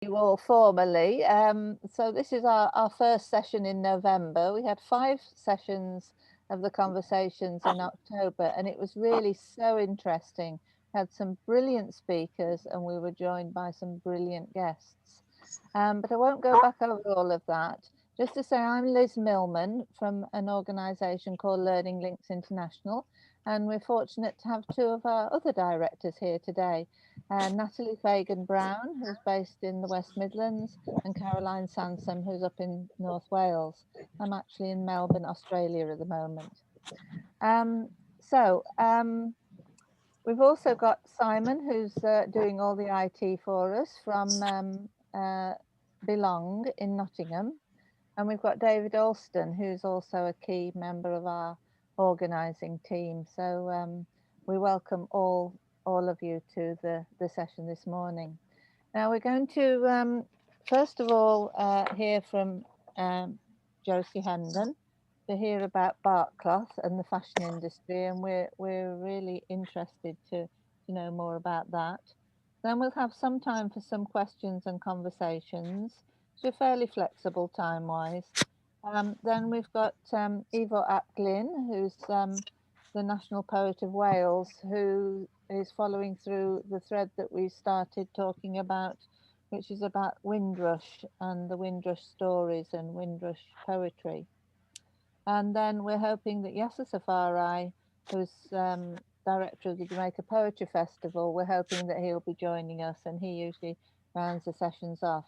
You all formally. So this is our first session in November. We had 5 sessions of the conversations in October, and it was really so interesting. We had some brilliant speakers, and we were joined by some brilliant guests. But I won't go back over all of that. Just to say, I'm Liz Millman from an organisation called Learning Links International, and we're fortunate to have 2 of our other directors here today. Natalie Fagan-Brown, who's based in the West Midlands, and Caroline Sansom, who's up in North Wales. I'm actually in Melbourne, Australia at the moment. We've also got Simon, who's doing all the IT for us from Belong in Nottingham. And we've got David Alston, who's also a key member of our organising team. So we welcome all of you to the session this morning. Now we're going to first of all hear from Josie Hendon to hear about Barkcloth and the fashion industry, and we're really interested to know more about that. Then we'll have some time for some questions and conversations. So fairly flexible time-wise. Then we've got Ivo ap Glyn, who's the National Poet of Wales, who is following through the thread that we started talking about, which is about Windrush and the Windrush stories and Windrush poetry. And then we're hoping that Yasser Safari, who's director of the Jamaica Poetry Festival, we're hoping that he'll be joining us, and he usually rounds the sessions off.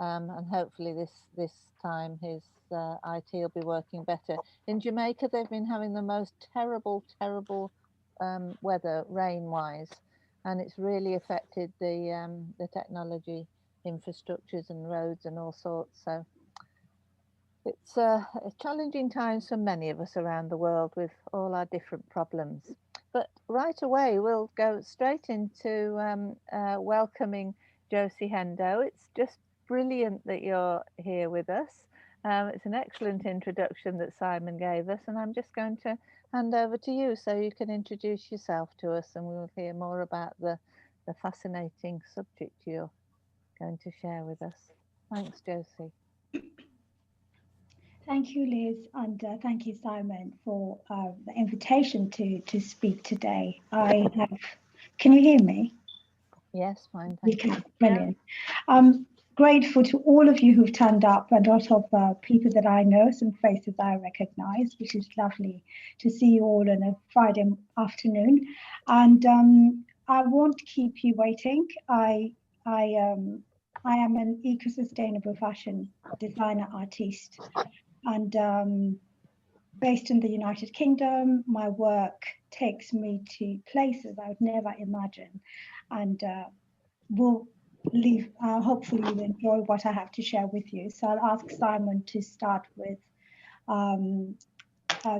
And hopefully this time his IT will be working better. In Jamaica, they've been having the most terrible weather, rain-wise, and it's really affected the technology infrastructures and roads and all sorts. So it's challenging times for many of us around the world with all our different problems. But right away, we'll go straight into welcoming Josie Hendo. It's just brilliant that you're here with us. It's an excellent introduction that Simon gave us, and I'm just going to hand over to you so you can introduce yourself to us, and we'll hear more about the fascinating subject you're going to share with us. Thanks, Josie. Thank you, Liz, and thank you, Simon, for the invitation to speak today. Can you hear me? Yes, fine, thank you. Brilliant. I'm grateful to all of you who've turned up, and a lot of people that I know, some faces I recognize, which is lovely to see you all on a Friday afternoon. And I won't keep you waiting. I am an eco-sustainable fashion designer artist, and based in the United Kingdom. My work takes me to places I would never imagine, and hopefully you'll enjoy what I have to share with you. So I'll ask Simon to start with the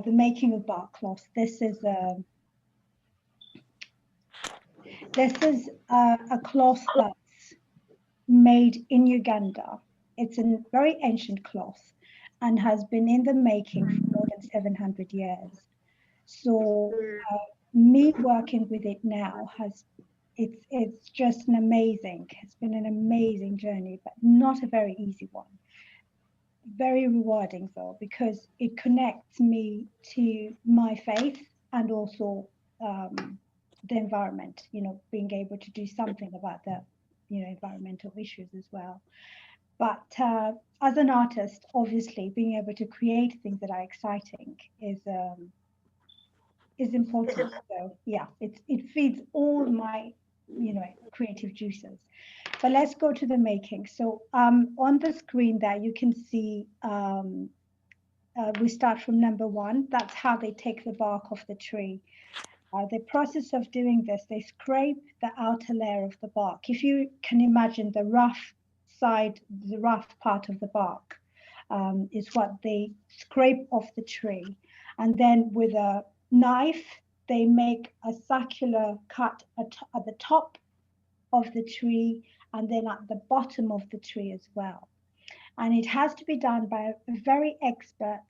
making of Barkcloth. This is a cloth that's made in Uganda. It's a very ancient cloth and has been in the making for more than 700 years. So me working with it now it's just it's been an amazing journey, but not a very easy one. Very rewarding though, because it connects me to my faith and also the environment, being able to do something about the environmental issues as well. But as an artist, obviously, being able to create things that are exciting is important. So yeah, it feeds all my creative juices. But let's go to the making. So on the screen there, you can see we start from number 1. That's how they take the bark off the tree. The process of doing this, they scrape the outer layer of the bark. If you can imagine the rough part of the bark is what they scrape off the tree. And then with a knife, they make a circular cut at the top of the tree and then at the bottom of the tree as well. And it has to be done by a very expert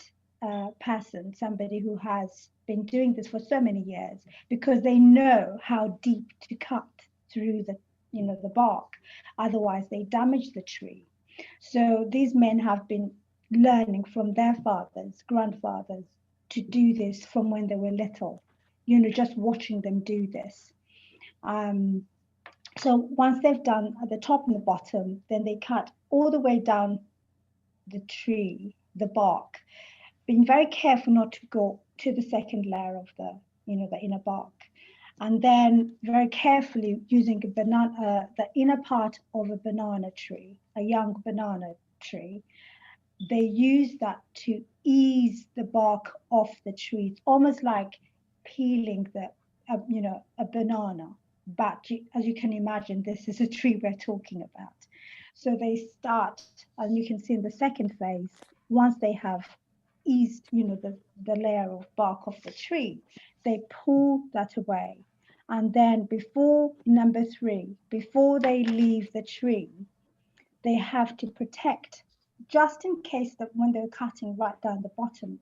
person, somebody who has been doing this for so many years, because they know how deep to cut through the bark. Otherwise, they damage the tree. So these men have been learning from their fathers, grandfathers, to do this from when they were little, just watching them do this. So once they've done at the top and the bottom, then they cut all the way down the tree, the bark, being very careful not to go to the second layer of the inner bark. And then very carefully using a banana, the inner part of a banana tree, a young banana tree, they use that to ease the bark off the tree. It's almost like peeling a banana. But as you can imagine, this is a tree we're talking about. So they start, and you can see in the second phase, once they have eased, the layer of bark off the tree, they pull that away. And then before number 3, before they leave the tree, they have to protect, just in case that when they're cutting right down the bottom,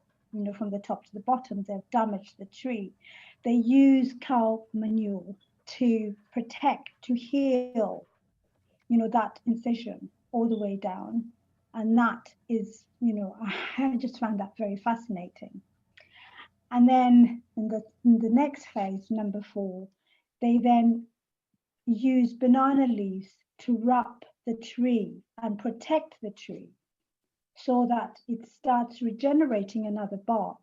from the top to the bottom, they've damaged the tree. They use cow manure to protect, to heal, that incision all the way down. And that is, I just found that very fascinating. And then in the next phase, number 4, they then use banana leaves to wrap the tree and protect the tree so that it starts regenerating another bark.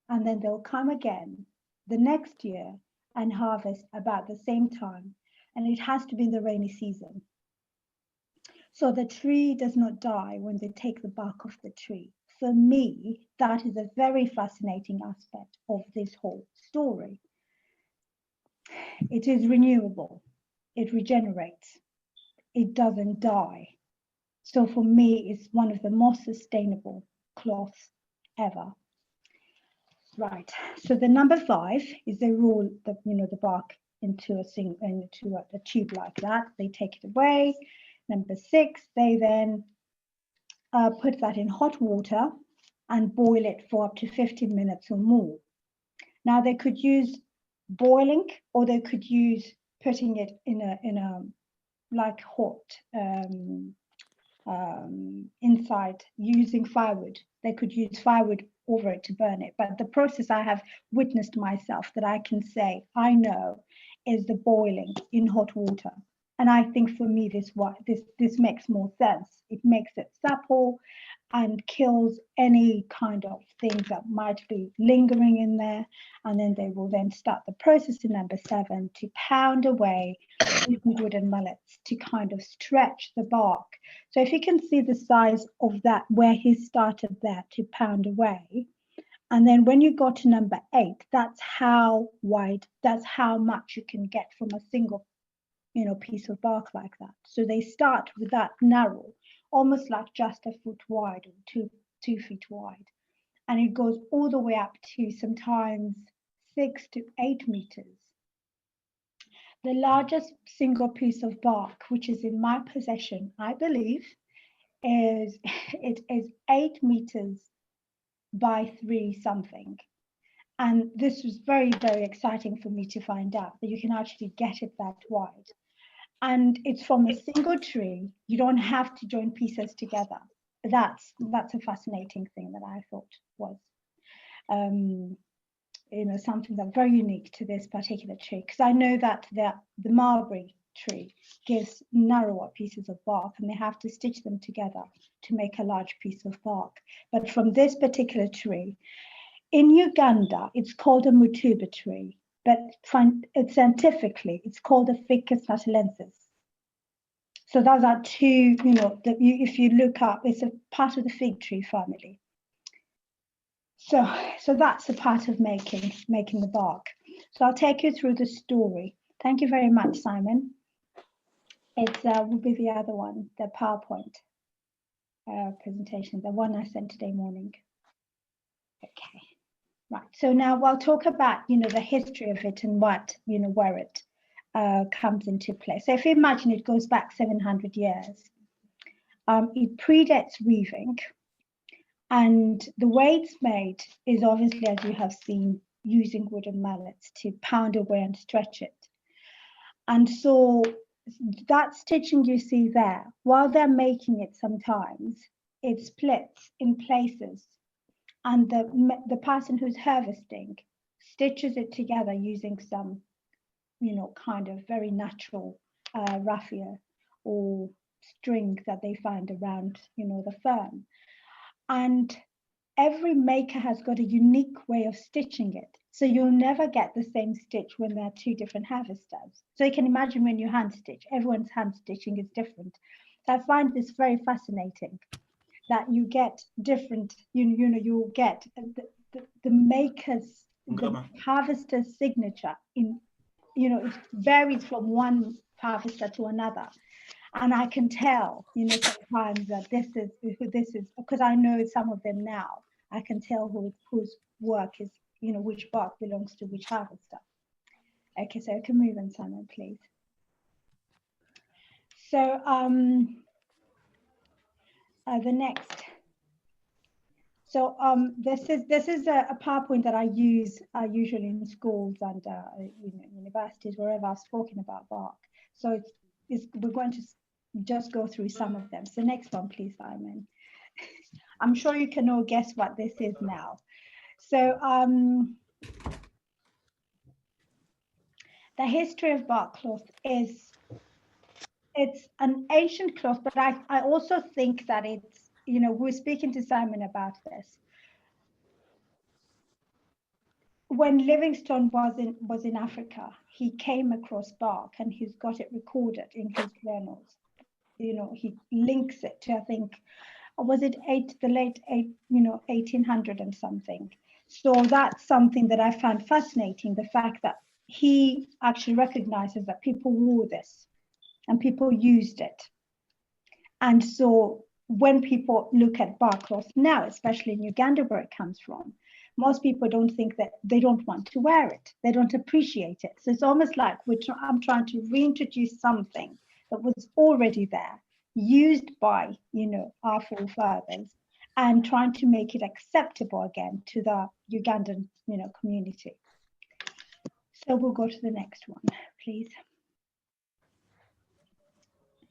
And then they'll come again the next year and harvest about the same time. And it has to be in the rainy season. So the tree does not die when they take the bark off the tree. For me, that is a very fascinating aspect of this whole story. It is renewable. It regenerates. It doesn't die. So for me, it's one of the most sustainable cloths ever. Right. So the number 5 is they roll the bark into a tube like that. They take it away. Number 6, they then put that in hot water and boil it for up to 15 minutes or more. Now they could use boiling, or they could use putting it in a like hot inside, using firewood. They could use firewood over it to burn it. But the process I have witnessed myself that I can say I know is the boiling in hot water. And I think for me, this makes more sense. It makes it supple and kills any kind of things that might be lingering in there. And then they will then start the process in number 7 to pound away with wooden mallets to kind of stretch the bark. So if you can see the size of that, where he started there to pound away. And then when you got to number 8, that's how wide, that's how much you can get from a single piece of bark like that. So they start with that narrow, almost like just a foot wide or 2 feet wide. And it goes all the way up to sometimes 6 to 8 meters. The largest single piece of bark, which is in my possession, I believe, is 8 meters by 3 something. And this was very, very exciting for me to find out that you can actually get it that wide. And it's from a single tree. You don't have to join pieces together. That's a fascinating thing that I thought was, something that's very unique to this particular tree. Because I know that the mulberry tree gives narrower pieces of bark, and they have to stitch them together to make a large piece of bark. But from this particular tree, in Uganda, it's called a MUTUBA tree. But scientifically, it's called a Ficus natalensis. So those are 2, if you look up, it's a part of the fig tree family. So that's a part of making the bark. So I'll take you through the story. Thank you very much, Simon. It will be the other one, the PowerPoint presentation, the one I sent today morning. Okay. Right, so now I'll talk about, the history of it and what, where it comes into play. So if you imagine it goes back 700 years, it predates weaving. And the way it's made is obviously, as you have seen, using wooden mallets to pound away and stretch it. And so that stitching you see there, while they're making it sometimes, it splits in places. And the person who's harvesting stitches it together using some, kind of very natural raffia or string that they find around, the fern. And every maker has got a unique way of stitching it. So you'll never get the same stitch when there are two different harvesters. So you can imagine when you hand stitch, everyone's hand stitching is different. So I find this very fascinating that you get different, you'll get the maker's, the harvester's signature in, it varies from one harvester to another. And I can tell, sometimes that this is who this is, because I know some of them now. I can tell whose work is, which bark belongs to which harvester. Okay, so I can move on, Simon, please. So the next. So this is a PowerPoint that I use usually in schools and universities, wherever I've spoken about bark. So we're going to just go through some of them. So next one, please, Simon. I'm sure you can all guess what this is now. So the history of barkcloth is, it's an ancient cloth, but I also think that it's, we're speaking to Simon about this. When Livingstone was in Africa, he came across bark and he's got it recorded in his journals. He links it to, I think, was it the late 1800 and something. So that's something that I found fascinating, the fact that he actually recognizes that people wore this and people used it. And so when people look at barkcloth now, especially in Uganda where it comes from, most people don't think that, they don't want to wear it. They don't appreciate it. So it's almost like I'm trying to reintroduce something that was already there, used by, our forefathers, and trying to make it acceptable again to the Ugandan, community. So we'll go to the next one, please.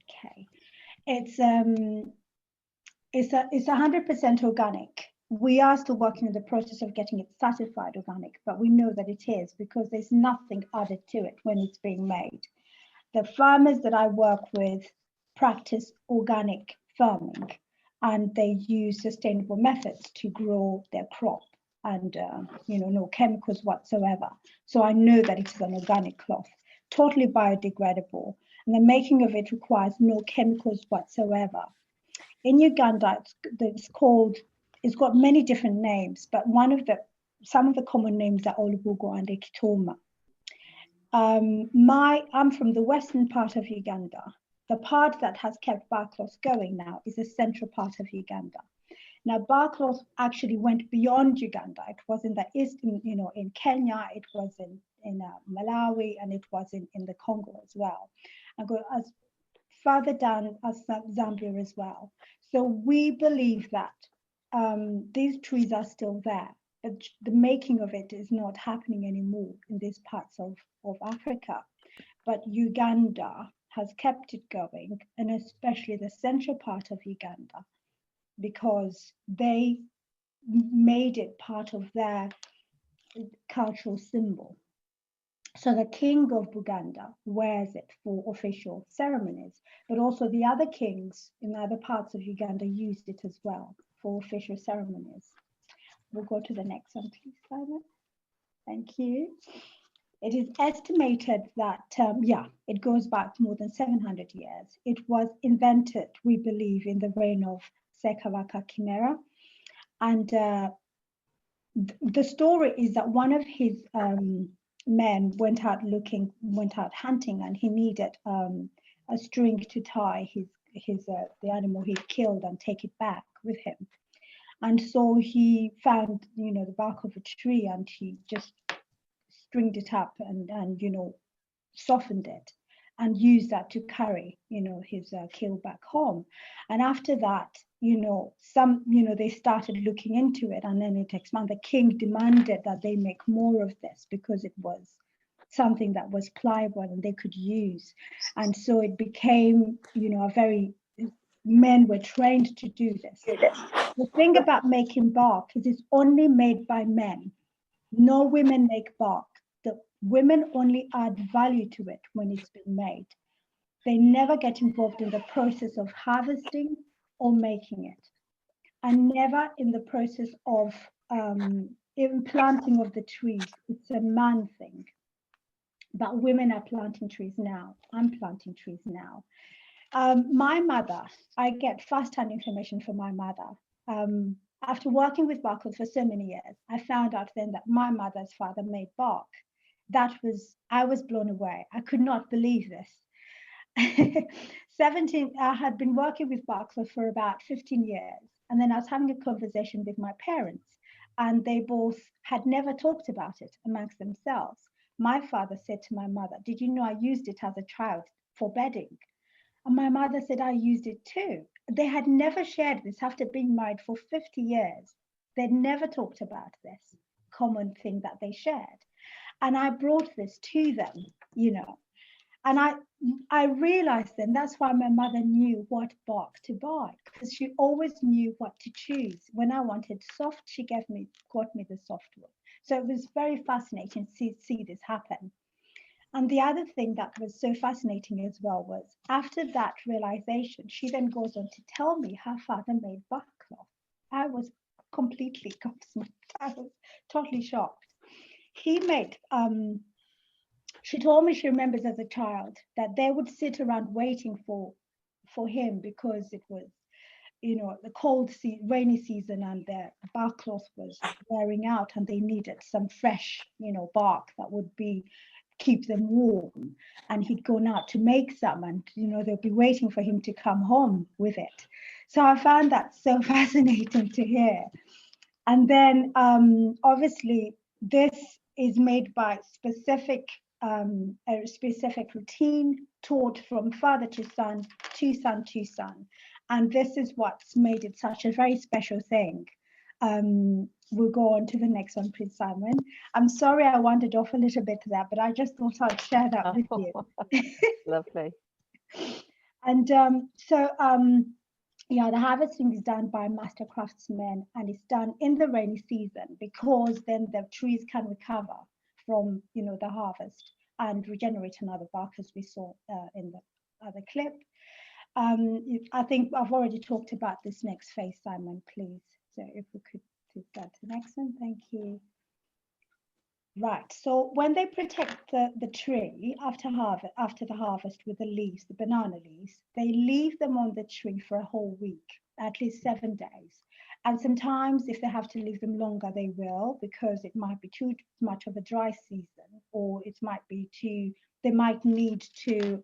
Okay, it's 100% organic. We are still working on the process of getting it certified organic, but we know that it is because there's nothing added to it when it's being made. The farmers that I work with practice organic farming, and they use sustainable methods to grow their crop, and no chemicals whatsoever. So I know that it is an organic cloth, totally biodegradable, and the making of it requires no chemicals whatsoever. In Uganda, it's got many different names, but some of the common names are Olubugo and Ekitoma. I'm from the western part of Uganda. The part that has kept barkcloth going now is the central part of Uganda. Now, barkcloth actually went beyond Uganda. It was in the east, in Kenya, it was in Malawi, and it was in the Congo as well. And go as further down as Zambia as well. So we believe that these trees are still there, but the making of it is not happening anymore in these parts of Africa. But Uganda has kept it going, and especially the central part of Uganda, because they made it part of their cultural symbol. So the king of Buganda wears it for official ceremonies, but also the other kings in other parts of Uganda used it as well for official ceremonies. We'll go to the next one, please, Simon. Thank you. It is estimated that, it goes back more than 700 years. It was invented, we believe, in the reign of Sekabaka Kimera. And the story is that one of his men went out hunting, and he needed a string to tie the animal he'd killed and take it back with him. And so he found, the bark of a tree, and he just stringed it up and softened it and used that to carry, his kill back home. And after that, they started looking into it, and then it expanded. The king demanded that they make more of this because it was something that was pliable and they could use. And so it became, men were trained to do this. The thing about making bark is it's only made by men. No women make bark. The women only add value to it when it's been made. They never get involved in the process of harvesting or making it, and never in the process of even planting of the trees. It's a man thing. But women are planting trees now. I'm planting trees now. My mother, I get first-hand information from my mother. After working with Barkcloth for so many years, I found out then that my mother's father made bark. I was blown away. I could not believe this. I had been working with Barkcloth for about 15 years. And then I was having a conversation with my parents, and they both had never talked about it amongst themselves. My father said to my mother, "Did you know I used it as a child for bedding?" And my mother said, "I used it too." They had never shared this after being married for 50 years. They'd never talked about this common thing that they shared. And I brought this to them, and I realized then that's why my mother knew what bark to buy, because she always knew what to choose. When I wanted soft, she got me the soft one. So it was very fascinating to see this happen. And the other thing that was so fascinating as well was after that realization, she then goes on to tell me her father made barkcloth. I was completely gobsmacked. I was totally shocked. He made, she told me she remembers as a child that they would sit around waiting for him because it was, the rainy season, and their barkcloth was wearing out and they needed some fresh, bark that would keep them warm. And he'd gone out to make some, and they'll be waiting for him to come home with it. So I found that so fascinating to hear. And then obviously this is made by a specific routine taught from father to son to son to son. And this is what's made it such a very special thing. We'll go on to the next one, please, Simon. I'm sorry I wandered off a little bit there, but I just thought I'd share that with you. Lovely. And the harvesting is done by master craftsmen, and it's done in the rainy season because then the trees can recover from the harvest and regenerate another bark, as we saw in the other clip. I think I've already talked about this next phase, Simon, please. So if we could go to the next one, thank you. Right, so when they protect the tree after the harvest with the leaves, the banana leaves, they leave them on the tree for a whole week, at least 7 days. And sometimes if they have to leave them longer, they will, because it might be too much of a dry season, or it might be they might need to,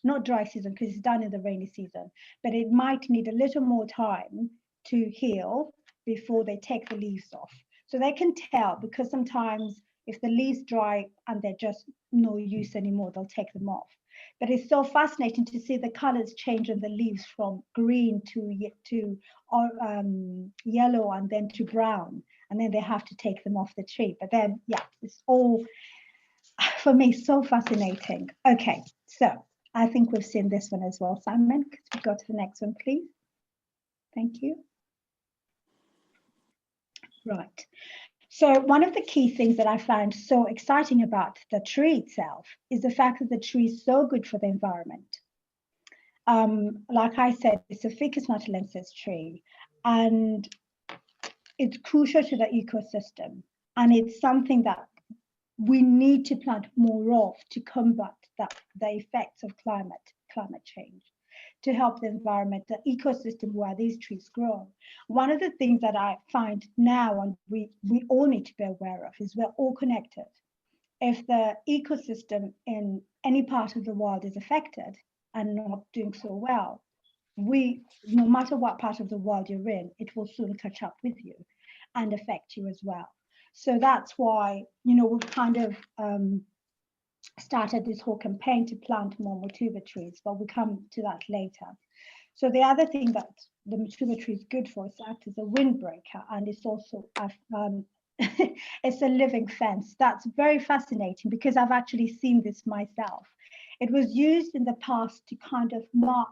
not dry season because it's done in the rainy season, but it might need a little more time to heal before they take the leaves off. So they can tell, because sometimes if the leaves dry and they're just no use anymore, they'll take them off. But it's so fascinating to see the colors change on the leaves from green to yellow and then to brown. And then they have to take them off the tree. But then, yeah, it's all, for me, so fascinating. Okay, so I think we've seen this one as well, Simon. Could we go to the next one, please? Thank you. Right. So one of the key things that I found so exciting about the tree itself is the fact that the tree is so good for the environment. Like I said, it's a Ficus natalensis tree, and it's crucial to the ecosystem. And it's something that we need to plant more of to combat the effects of climate change, to help the environment, the ecosystem where these trees grow. One of the things that I find now, and we all need to be aware of, is we're all connected. If the ecosystem in any part of the world is affected and not doing so well, no matter what part of the world you're in, it will soon catch up with you and affect you as well. So that's why, we've kind of started this whole campaign to plant more MUTUBA trees, but we'll come to that later. So the other thing that the MUTUBA tree is good for is act as a windbreaker, and it's also it's a living fence. That's very fascinating because I've actually seen this myself. It was used in the past to kind of mark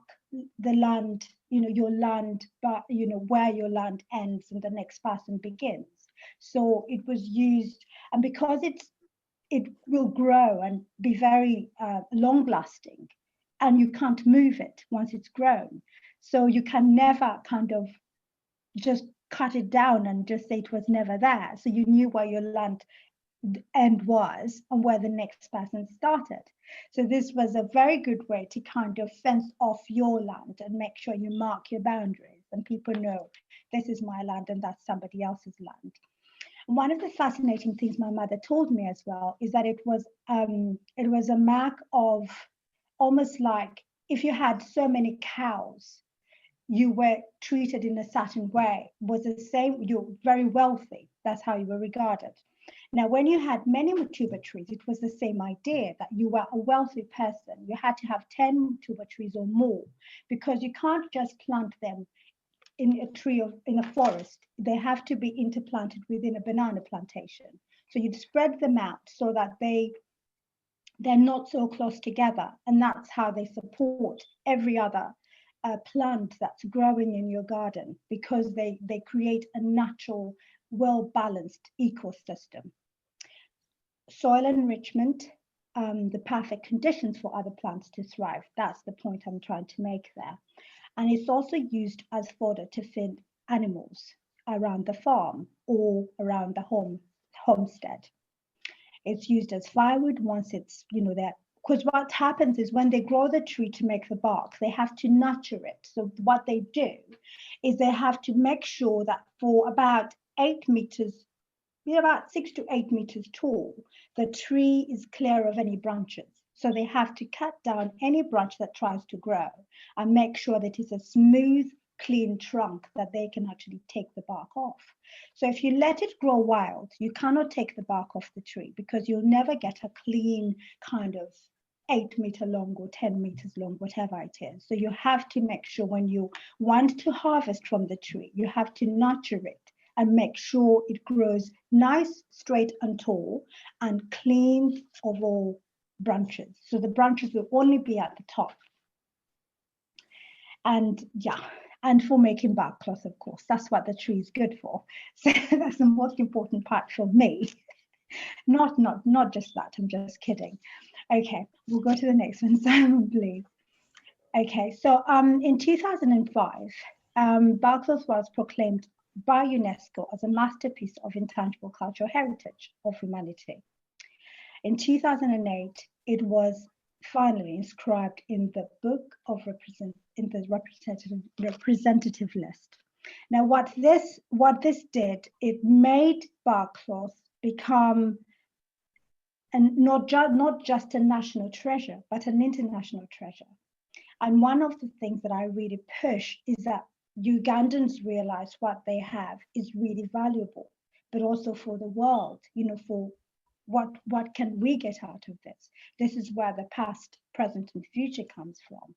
the land, your land, but where your land ends and the next person begins. So it was used, and because it will grow and be very long lasting, and you can't move it once it's grown. So you can never kind of just cut it down and just say it was never there. So you knew where your land end was and where the next person started. So this was a very good way to kind of fence off your land and make sure you mark your boundaries and people know this is my land and that's somebody else's land. And one of the fascinating things my mother told me as well is that it was a mark of almost like if you had so many cows, you were treated in a certain way, was the same, you're very wealthy. That's how you were regarded. Now, when you had many MUTUBA trees, it was the same idea that you were a wealthy person. You had to have 10 MUTUBA trees or more because you can't just plant them in a tree in a forest. They have to be interplanted within a banana plantation. So you'd spread them out so that they're not so close together. And that's how they support every other plant that's growing in your garden because they create a natural, well-balanced ecosystem. Soil enrichment, the perfect conditions for other plants to thrive. That's the point I'm trying to make there. And it's also used as fodder to feed animals around the farm or around the homestead. It's used as firewood once it's, there. Because what happens is when they grow the tree to make the bark, they have to nurture it. So what they do is they have to make sure that for about 8 meters, about 6 to 8 meters tall, the tree is clear of any branches. So they have to cut down any branch that tries to grow and make sure that it's a smooth, clean trunk that they can actually take the bark off. So if you let it grow wild, you cannot take the bark off the tree because you'll never get a clean kind of 8 meter long or 10 meters long, whatever it is. So you have to make sure when you want to harvest from the tree, you have to nurture it and make sure it grows nice, straight and tall and clean of all branches. So the branches will only be at the top. And and for making barkcloth, of course, that's what the tree is good for. So that's the most important part for me. Not just that, I'm just kidding. Okay, we'll go to the next one, Simon, please. Okay, so in 2005, Barkcloth was proclaimed by UNESCO as a masterpiece of intangible cultural heritage of humanity. In 2008, it was finally inscribed in the book of representative list. Now, what this did, it made Barkcloth become not just a national treasure, but an international treasure. And one of the things that I really push is that Ugandans realize what they have is really valuable, but also for the world, for what can we get out of this? This is where the past, present, and future comes from,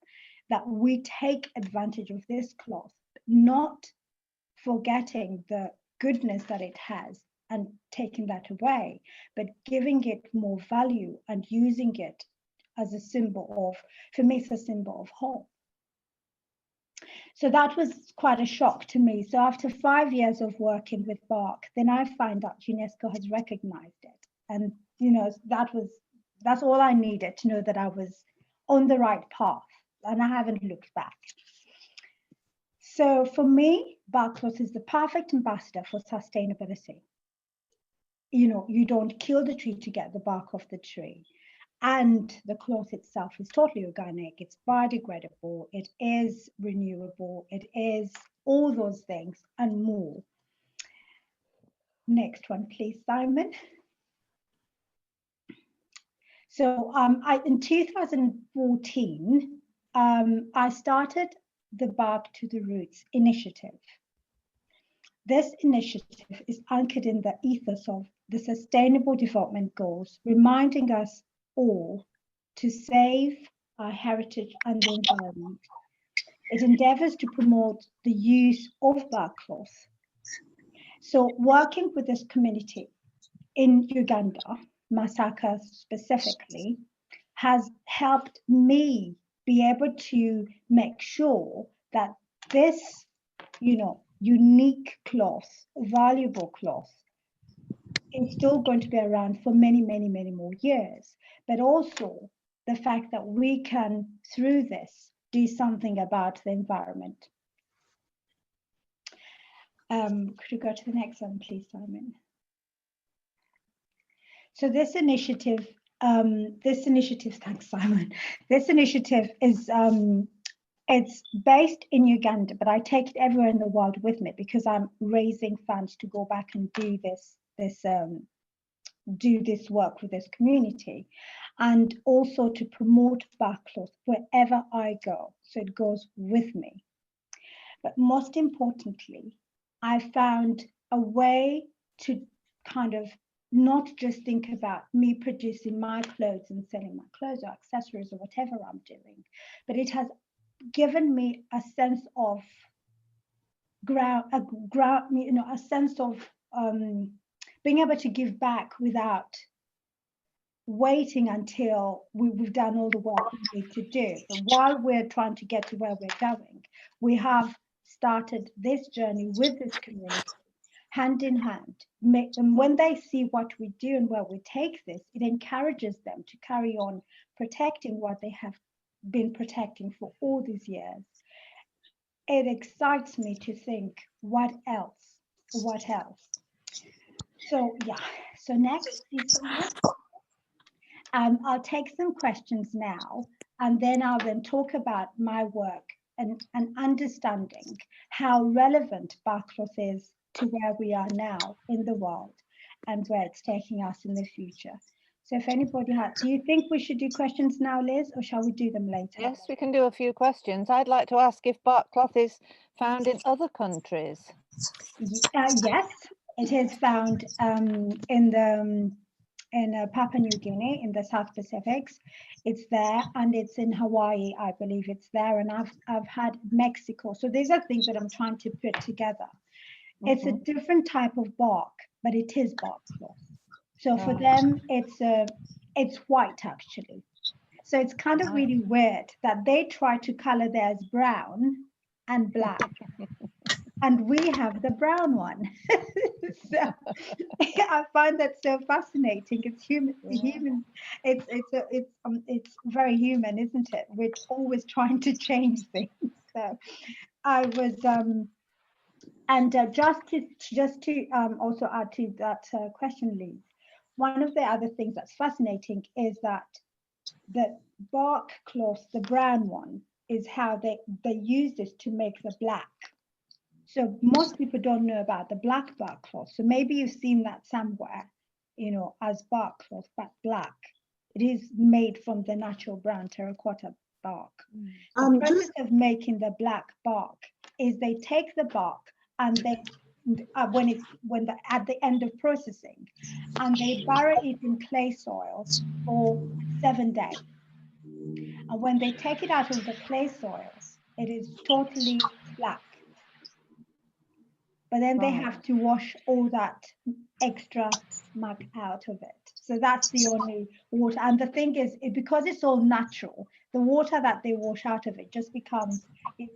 that we take advantage of this cloth, not forgetting the goodness that it has and taking that away, but giving it more value and using it as a symbol of, for me, it's a symbol of hope. So that was quite a shock to me. So after 5 years of working with bark, then I find out UNESCO has recognized it. And, that's all I needed to know that I was on the right path and I haven't looked back. So for me, Barkcloth is the perfect ambassador for sustainability. You don't kill the tree to get the bark off the tree. And the cloth itself is totally organic, it's biodegradable, it is renewable, it is all those things and more. Next one, please, Simon. So in 2014, I started the Bark to the Roots initiative. This initiative is anchored in the ethos of the Sustainable Development Goals, reminding us all to save our heritage and the environment. It endeavors to promote the use of barkcloth. So working with this community in Uganda, Masaka specifically, has helped me be able to make sure that this, unique cloth, valuable cloth, is still going to be around for many, many, many more years. But also the fact that we can, through this, do something about the environment. Could you go to the next one, please, Simon? So this initiative, thanks, Simon. This initiative is, it's based in Uganda, but I take it everywhere in the world with me because I'm raising funds to go back and do this work with this community, and also to promote Barkcloth wherever I go. So it goes with me. But most importantly, I found a way to kind of not just think about me producing my clothes and selling my clothes or accessories or whatever I'm doing, but it has given me a sense of a sense of being able to give back without waiting until we've done all the work we need to do. But while we're trying to get to where we're going, we have started this journey with this community, hand in hand. And when they see what we do and where we take this, it encourages them to carry on protecting what they have been protecting for all these years. It excites me to think, what else? What else? So yeah, so next, please. I'll take some questions now, and then I'll then talk about my work and understanding how relevant Barkcloth is to where we are now in the world and where it's taking us in the future. So if anybody has, do you think we should do questions now, Liz, or shall we do them later? Yes, we can do a few questions. I'd like to ask if Barkcloth is found in other countries. Yes, it is found in Papua New Guinea, in the South Pacifics. It's there, and it's in Hawaii, I believe it's there, and I've had Mexico. So these are things that I'm trying to put together. It's a different type of bark, but it is Barkcloth. So for them, it's white actually. So it's kind of really weird that they try to color theirs brown and black. And we have the brown one. So I find that so fascinating. It's human. It's very human, isn't it? We're always trying to change things. So I was just to also add to that question, Lee. One of the other things that's fascinating is that the Barkcloth, the brown one, is how they use this to make the black. So most people don't know about the black Barkcloth. So maybe you've seen that somewhere, as Barkcloth, but black. It is made from the natural brown terracotta bark. The process of making the black bark is they take the bark and they, at the end of processing, and they bury it in clay soil for 7 days. And when they take it out of the clay soil, it is totally black. But then they have to wash all that extra muck out of it. So that's the only water. And the thing is, because it's all natural, the water that they wash out of it just becomes, it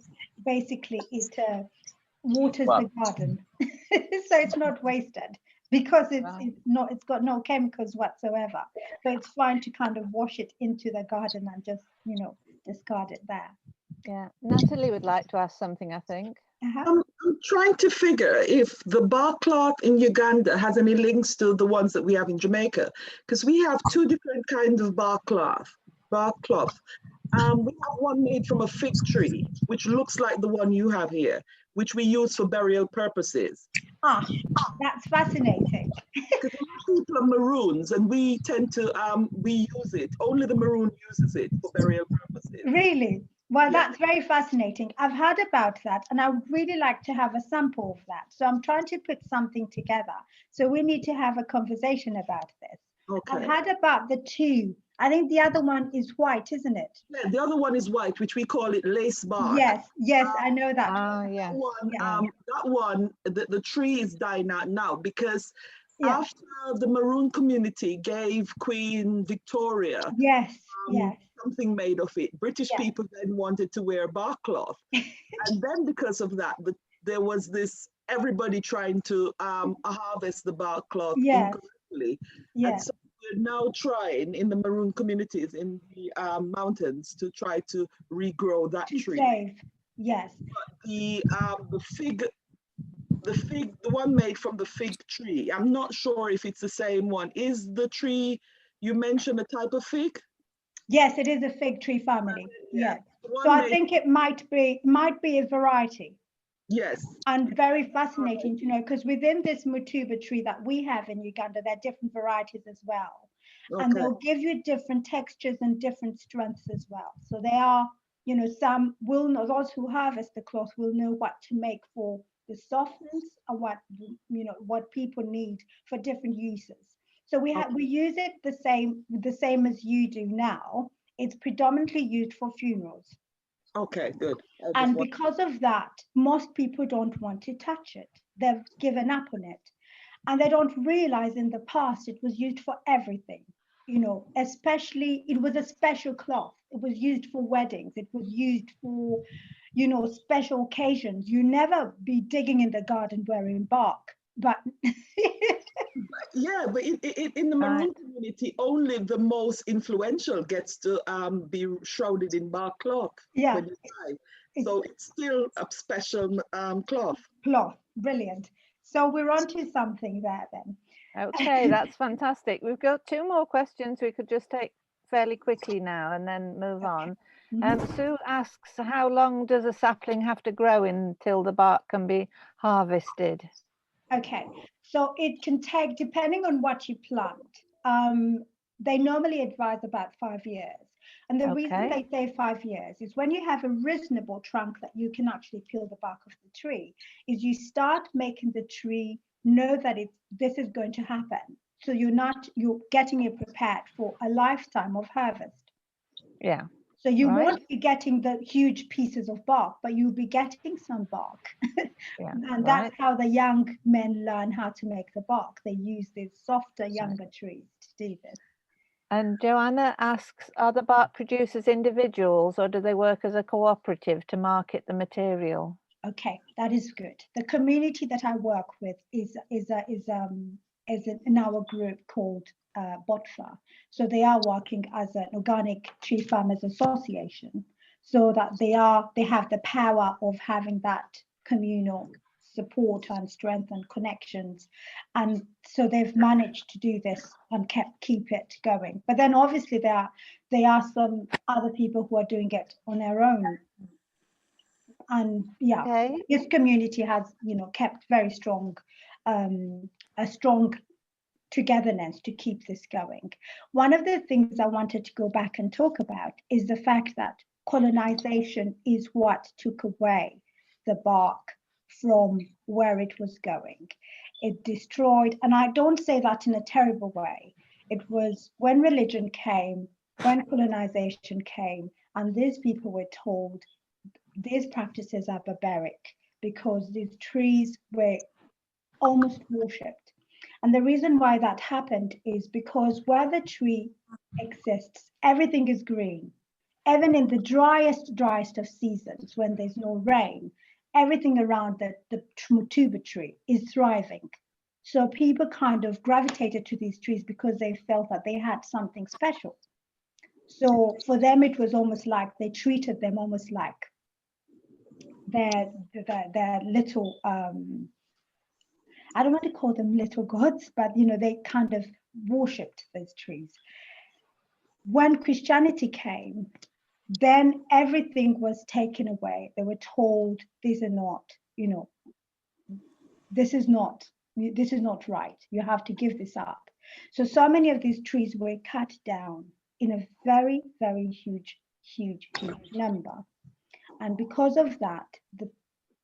waters the garden. So it's not wasted because it's got no chemicals whatsoever. So it's fine to kind of wash it into the garden and just, discard it there. Yeah, Natalie would like to ask something, I think. I'm trying to figure if the Barkcloth in Uganda has any links to the ones that we have in Jamaica, because we have two different kinds of Barkcloth. We have one made from a fig tree, which looks like the one you have here, which we use for burial purposes. That's fascinating. Because people are Maroons, and we tend to we use it. Only the Maroon uses it for burial purposes. Really? Well, That's very fascinating. I've heard about that, and I would really like to have a sample of that. So I'm trying to put something together. So we need to have a conversation about this. Okay. I've heard about the two I think the other one is white, isn't it? Yeah, the other one is white, which we call it lace bark. Yes, yes, I know that. Yeah. That one, the tree is dying out now because Yeah. after the Maroon community gave Queen Victoria Yes, yes. something made of it, British Yeah. people then wanted to wear barkcloth. And then because of that, there was this, everybody trying to harvest the barkcloth Yes. incorrectly. Yes. And so we're now trying in the Maroon communities in the mountains to try to regrow that To tree. save. Yes. But the one made from the fig tree, I'm not sure if it's the same one. Is the tree you mentioned a type of fig? Yes, it is a fig tree family. Yeah. Yes. So I think it might be a variety. Yes. And very fascinating to know, because within this MUTUBA tree that we have in Uganda, there are different varieties as well. Okay. And they'll give you different textures and different strengths as well. So they are, you know, some will know, those who harvest the cloth will know what to make for the softness and what, you know, what people need for different uses. So we use it the same as you do now. It's predominantly used for funerals. Okay, good. And because of that, most people don't want to touch it. They've given up on it. And they don't realize in the past it was used for everything, you know, especially it was a special cloth. It was used for weddings. It was used for, you know, special occasions. You never be digging in the garden wearing bark. But yeah, but in the Maroon community, only the most influential gets to be shrouded in barkcloth when you die. So it's still a special cloth. Cloth, brilliant. So we're on to something there then. Okay, that's fantastic. We've got 2 more questions we could just take fairly quickly now and then move on. Sue asks, how long does a sapling have to grow until the bark can be harvested? Okay, so it can take, depending on what you plant, they normally advise about 5 years. And the reason they say 5 years is when you have a reasonable trunk that you can actually peel the bark of the tree, is you start making the tree know that this is going to happen. So you're getting it prepared for a lifetime of harvest. Yeah. So you won't be getting the huge pieces of bark, but you'll be getting some bark. And that's how the young men learn how to make the bark. They use these softer, younger trees to do this. And Joanna asks, are the bark producers individuals or do they work as a cooperative to market the material? Okay, that is good. The community that I work with is in our group called BOTFA. So they are working as an organic tree farmers association, so that they have the power of having that communal support and strength and connections, and so they've managed to do this and keep it going. But then obviously there are some other people who are doing it on their own. And this community has, you know, kept very strong, a strong togetherness to keep this going. One of the things I wanted to go back and talk about is the fact that colonization is what took away the bark from where it was going. It destroyed, and I don't say that in a terrible way. It was when religion came, when colonization came, and these people were told these practices are barbaric because these trees were almost worshipped. And the reason why that happened is because where the tree exists, everything is green. Even in the driest of seasons, when there's no rain, everything around the MUTUBA tree is thriving. So people kind of gravitated to these trees because they felt that they had something special. So for them, it was almost like they treated them almost like their little, I don't want to call them little gods, but you know, they kind of worshipped those trees. When Christianity came, then everything was taken away. They were told, these are not, you know, this is not right. You have to give this up. So many of these trees were cut down in a very, very huge number. And because of that, the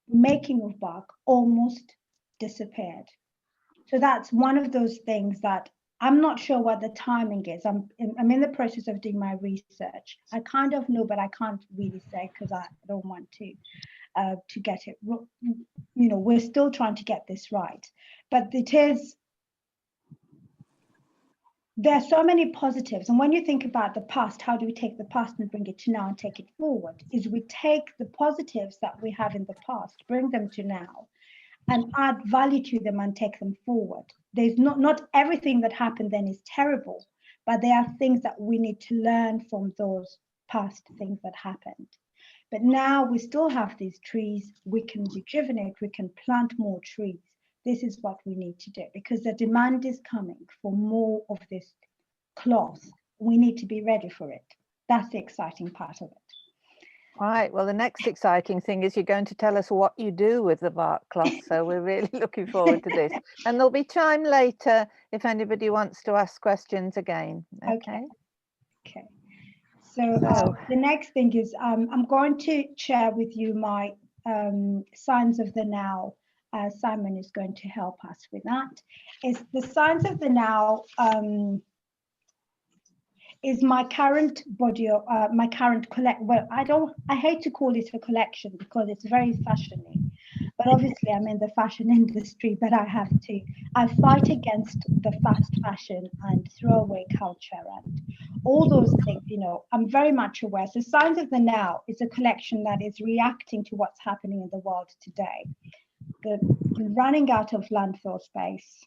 making of bark almost disappeared. So that's one of those things that I'm not sure what the timing is. I'm in the process of doing my research. I kind of know, but I can't really say because I don't want to get it. We're still trying to get this right, but there are so many positives. And when you think about the past, how do we take the past and bring it to now and take it forward? Is we take the positives that we have in the past, bring them to now, and add value to them and take them forward. There's not everything that happened then is terrible, but there are things that we need to learn from those past things that happened. But now we still have these trees. We can rejuvenate, we can plant more trees. This is what we need to do because the demand is coming for more of this cloth. We need to be ready for it. That's the exciting part of it. All right, well, the next exciting thing is you're going to tell us what you do with the bark cloth. So we're really looking forward to this. And there'll be time later if anybody wants to ask questions again. Okay. So the next thing is I'm going to share with you my signs of the now. Simon is going to help us with that. Is the signs of the now is my current body, my current well, I hate to call it a collection because it's very fashiony, but obviously I'm in the fashion industry, but I fight against the fast fashion and throwaway culture and all those things, I'm very much aware. So Signs of the Now is a collection that is reacting to what's happening in the world today. The running out of landfill space,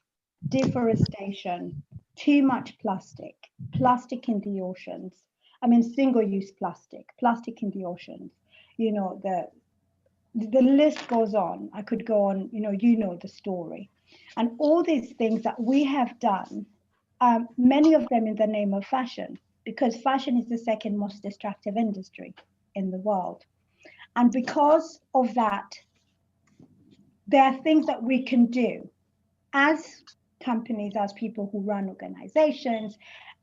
deforestation, too much plastic in the oceans. I mean, single-use plastic in the oceans. The list goes on. I could go on, the story. And all these things that we have done, many of them in the name of fashion, because fashion is the second most destructive industry in the world. And because of that, there are things that we can do as companies, as people who run organizations,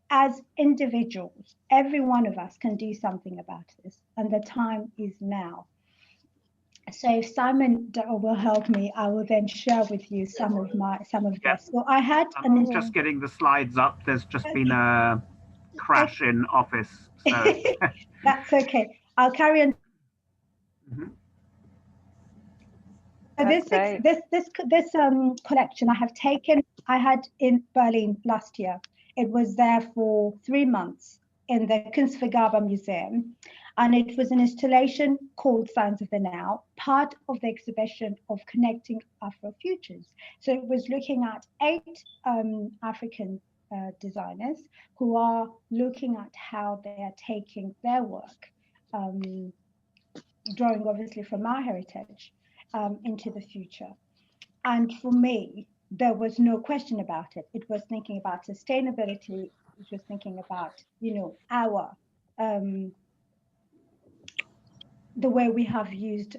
as individuals. Every one of us can do something about this, and the time is now. So if Simon will help me, I will then share with you some of this. So I had I'm just getting the slides up. There's just been a crash in Office. So. That's okay. I'll carry on. Mm-hmm. This collection I had in Berlin last year. It was there for 3 months in the Kunstvergabe Museum, and it was an installation called Signs of the Now, part of the exhibition of Connecting Afro-Futures. So it was looking at 8 African designers who are looking at how they are taking their work, drawing obviously from our heritage, into the future. And for me, there was no question about it. It was thinking about sustainability. It was thinking about, our the way we have used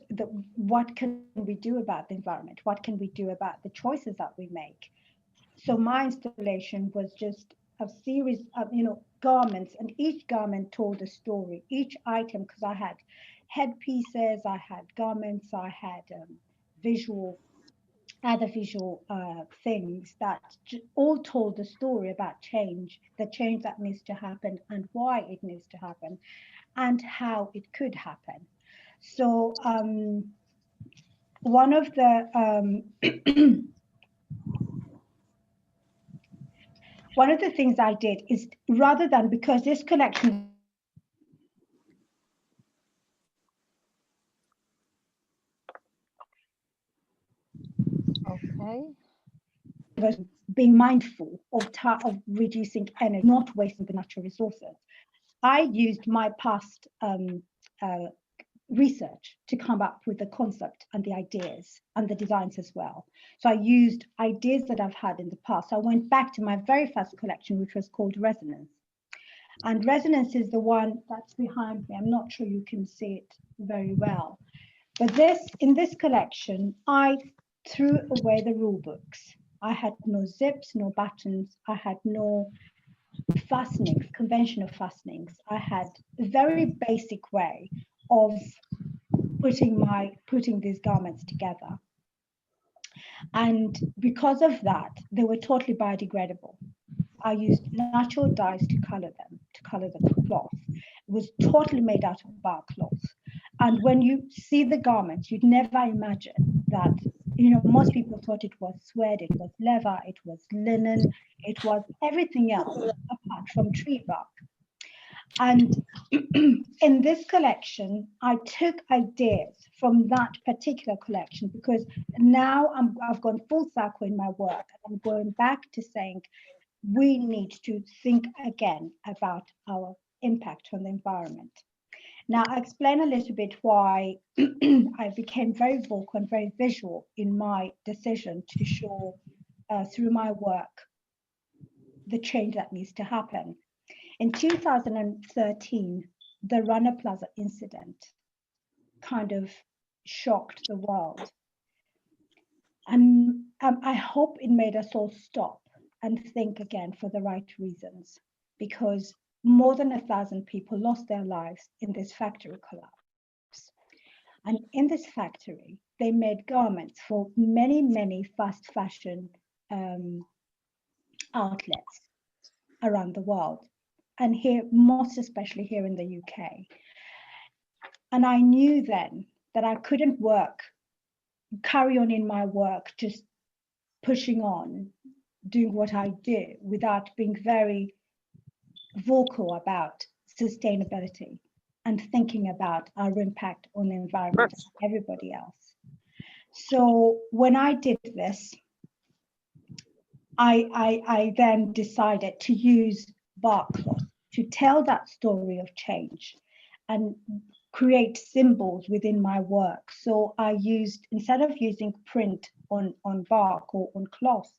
what can we do about the environment? What can we do about the choices that we make? So my installation was just a series of, garments, and each garment told a story. Each item, because I had headpieces, I had garments, I had other visual things that all told the story about change, the change that needs to happen and why it needs to happen and how it could happen. So one of the things I did is, rather than, because this collection was being mindful of reducing energy, not wasting the natural resources. I used my past research to come up with the concept and the ideas and the designs as well. So I used ideas that I've had in the past. So I went back to my very first collection, which was called Resonance. And Resonance is the one that's behind me. I'm not sure you can see it very well. But in this collection, I threw away the rule books. I had no zips, no buttons. I had no fastenings, conventional fastenings. I had a very basic way of putting these garments together. And because of that, they were totally biodegradable. I used natural dyes to color them, to color the cloth. It was totally made out of barkcloth. And when you see the garments, you'd never imagine that, most people thought it was suede, it was leather, it was linen, it was everything else apart from tree bark. And in this collection, I took ideas from that particular collection, because now I've gone full circle in my work. I'm going back to saying we need to think again about our impact on the environment. Now, I'll explain a little bit why I became very vocal and very visual in my decision to show through my work the change that needs to happen. In 2013, the Rana Plaza incident kind of shocked the world. And I hope it made us all stop and think again for the right reasons, because more than 1,000 people lost their lives in this factory collapse. And in this factory, they made garments for many, many fast fashion outlets around the world, and here, most especially here in the UK. And I knew then that I couldn't carry on in my work, just pushing on, doing what I do without being very vocal about sustainability and thinking about our impact on the environment and everybody else. So when I did this, I then decided to use Barkcloth to tell that story of change and create symbols within my work. So I used, instead of using print on bark or on cloth,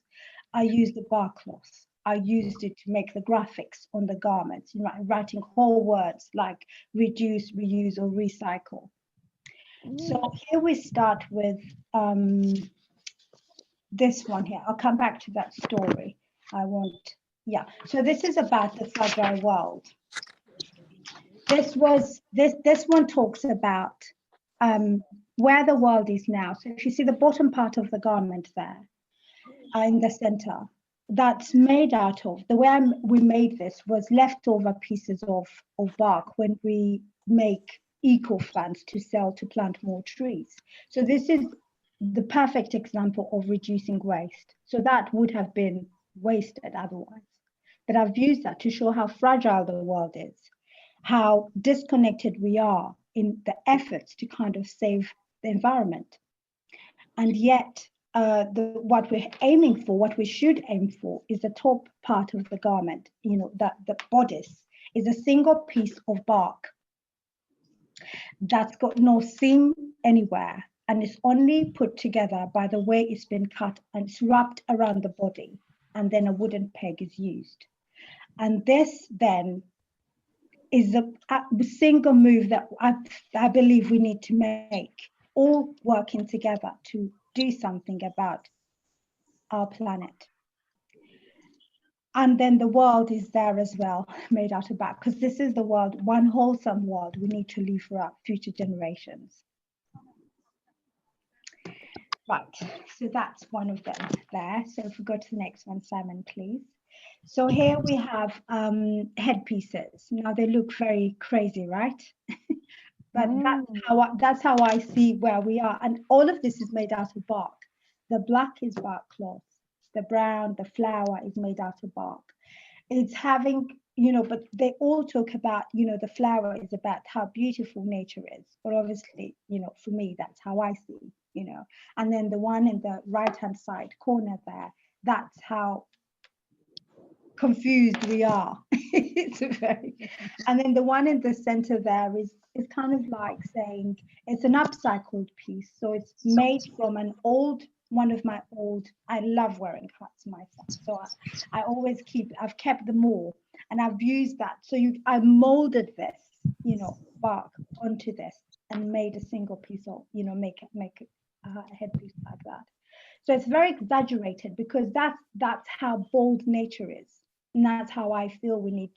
I used the Barkcloth. I used it to make the graphics on the garments, writing whole words like reduce, reuse, or recycle. So here we start with this one here. I'll come back to that story. So this is about the fragile world. This one talks about where the world is now. So if you see the bottom part of the garment there in the center, that's made out of, the way we made this was leftover pieces of bark when we make eco fans to sell to plant more trees. So this is the perfect example of reducing waste. So that would have been wasted otherwise. But I've used that to show how fragile the world is, how disconnected we are in the efforts to kind of save the environment. And yet, what we're aiming for, what we should aim for, is the top part of the garment, that the bodice is a single piece of bark that's got no seam anywhere, and it's only put together by the way it's been cut, and it's wrapped around the body, and then a wooden peg is used. And this then is a single move that I believe we need to make, all working together to do something about our planet. And then the world is there as well, made out of bark, because this is the world, one wholesome world we need to leave for our future generations. Right, so that's one of them there. So if we go to the next one, Simon, please. So here we have headpieces. Now they look very crazy, right? But that's how I see where we are. And all of this is made out of bark. The black is Barkcloth. The brown, the flower is made out of bark. It's having, but they all talk about, the flower is about how beautiful nature is. But obviously, for me, that's how I see, And then the one in the right-hand side corner there, that's how confused we are. And then the one in the center there is kind of like saying it's an upcycled piece. So it's made from one of my old, I love wearing hats myself. So I've kept them all, and I've used that. So I molded this, bark onto this and made a single piece of, make a headpiece like that. So it's very exaggerated because that's how bold nature is. And that's how I feel we need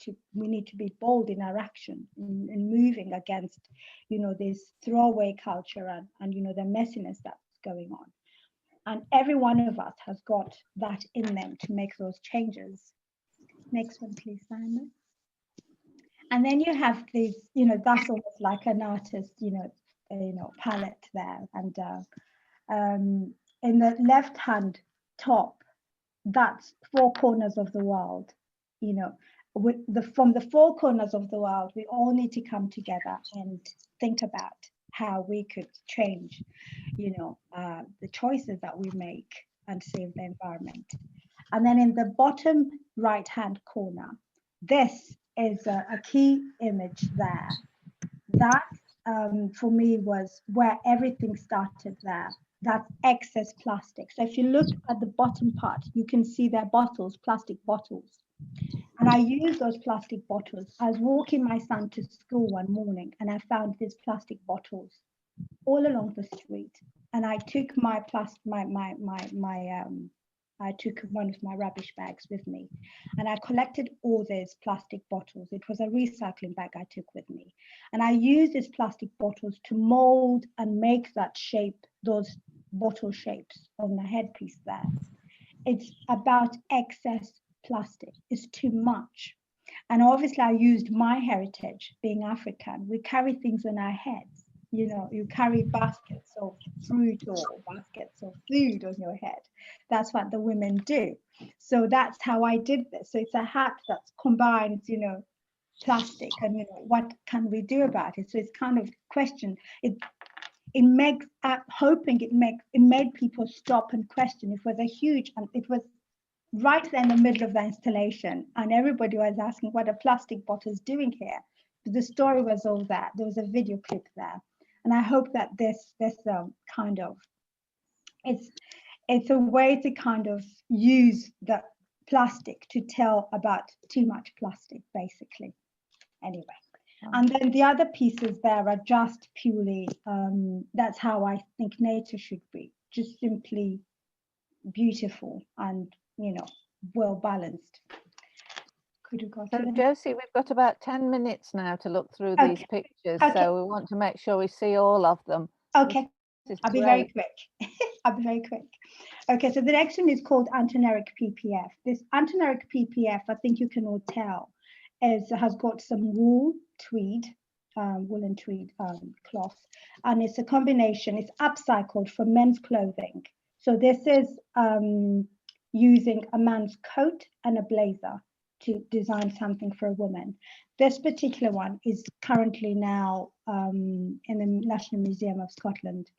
to be bold in our action in moving against, this throwaway culture and the messiness that's going on. And every one of us has got that in them to make those changes. Next one, please, Simon. And then you have these, that's almost like an artist, palette there. And in the left-hand top, that's 4 corners of the world. From the 4 corners of the world, we all need to come together and think about how we could change, the choices that we make and save the environment. And then in the bottom right-hand corner, this is a key image there. That, for me, was where everything started there. That's excess plastic. So if you look at the bottom part, you can see their bottles, plastic bottles. And I use those plastic bottles. I was walking my son to school one morning and I found these plastic bottles all along the street. And I took I took one of my rubbish bags with me and I collected all these plastic bottles. It was a recycling bag I took with me. And I used these plastic bottles to mold and make that shape, those bottle shapes on the headpiece there. It's about excess plastic. It's too much. And obviously I used my heritage, being African. We carry things on our heads. You carry baskets of fruit or baskets of food on your head. That's what the women do. So that's how I did this. So it's a hat that combines, plastic and, what can we do about it? So it's kind of question. It makes, hoping it made people stop and question. It was a huge, and it was right there in the middle of the installation. And everybody was asking what a plastic bottle is doing here. The story was all that. There was a video clip there. And I hope that this kind of, it's a way to kind of use the plastic to tell about too much plastic, basically. Anyway, and then the other pieces there are just purely, that's how I think nature should be, just simply beautiful and, well balanced. So Josie, we've got about 10 minutes now to look through these pictures. Okay. So we want to make sure we see all of them. Okay, I'll be very quick. I'll be very quick. Okay, so the next one is called antineric PPF. This antineric PPF, I think you can all tell, has got some wool, tweed, woolen tweed cloth, and it's a combination, it's upcycled for men's clothing. So this is using a man's coat and a blazer to design something for a woman. This particular one is currently now in the National Museum of Scotland.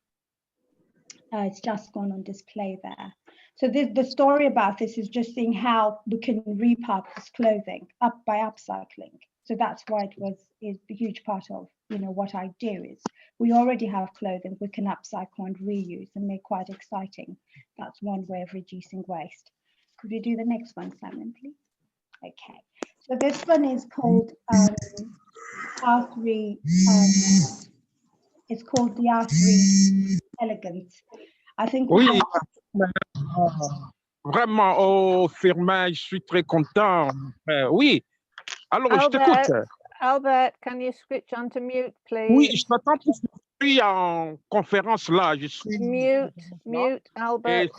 It's just gone on display there. So the story about this is just seeing how we can repurpose clothing by upcycling. So that's why is a huge part of what I do is we already have clothing we can upcycle and reuse and make quite exciting. That's one way of reducing waste. Could we do the next one, Simon, please? Okay, so this one is called R3. It's called the R3 Elegant. I think. Oui, vraiment, oh, Firmin, je suis très content. Oui, alors je t'écoute. Albert, can you switch on to mute, please? Oui, je t'entends, je suis en conférence là. Je suis mute, Albert.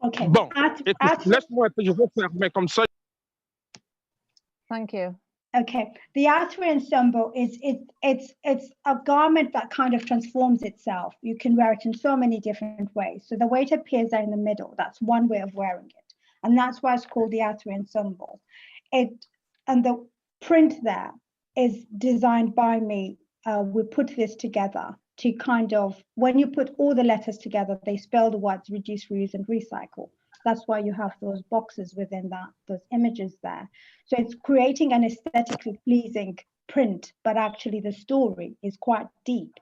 Okay. Bon, laisse-moi, je vais fermer comme ça. Thank you. Okay, the R3 ensemble it's a garment that kind of transforms itself. You can wear it in so many different ways. So the way it appears there in the middle, that's one way of wearing it, and that's why it's called the R3 ensemble. And the print there is designed by me. We put this together to kind of, when you put all the letters together, they spell the words reduce, reuse, and recycle. That's why you have those boxes within that, those images there. So it's creating an aesthetically pleasing print, but actually the story is quite deep.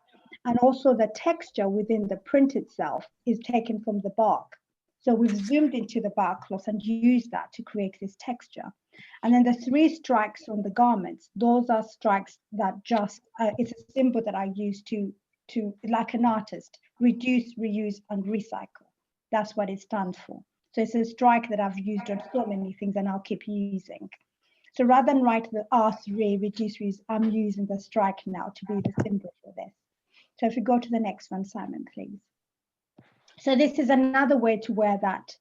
And also the texture within the print itself is taken from the bark. So we've zoomed into the barkcloth and used that to create this texture. And then the 3 strikes on the garments, those are strikes that just, it's a symbol that I use to, like an artist, reduce, reuse, and recycle. That's what it stands for. So it's a strike that I've used on so many things and I'll keep using. So rather than write the R3, reduce, reuse, I'm using the strike now to be the symbol for this. So if we go to the next one, Simon, please. So this is another way to wear that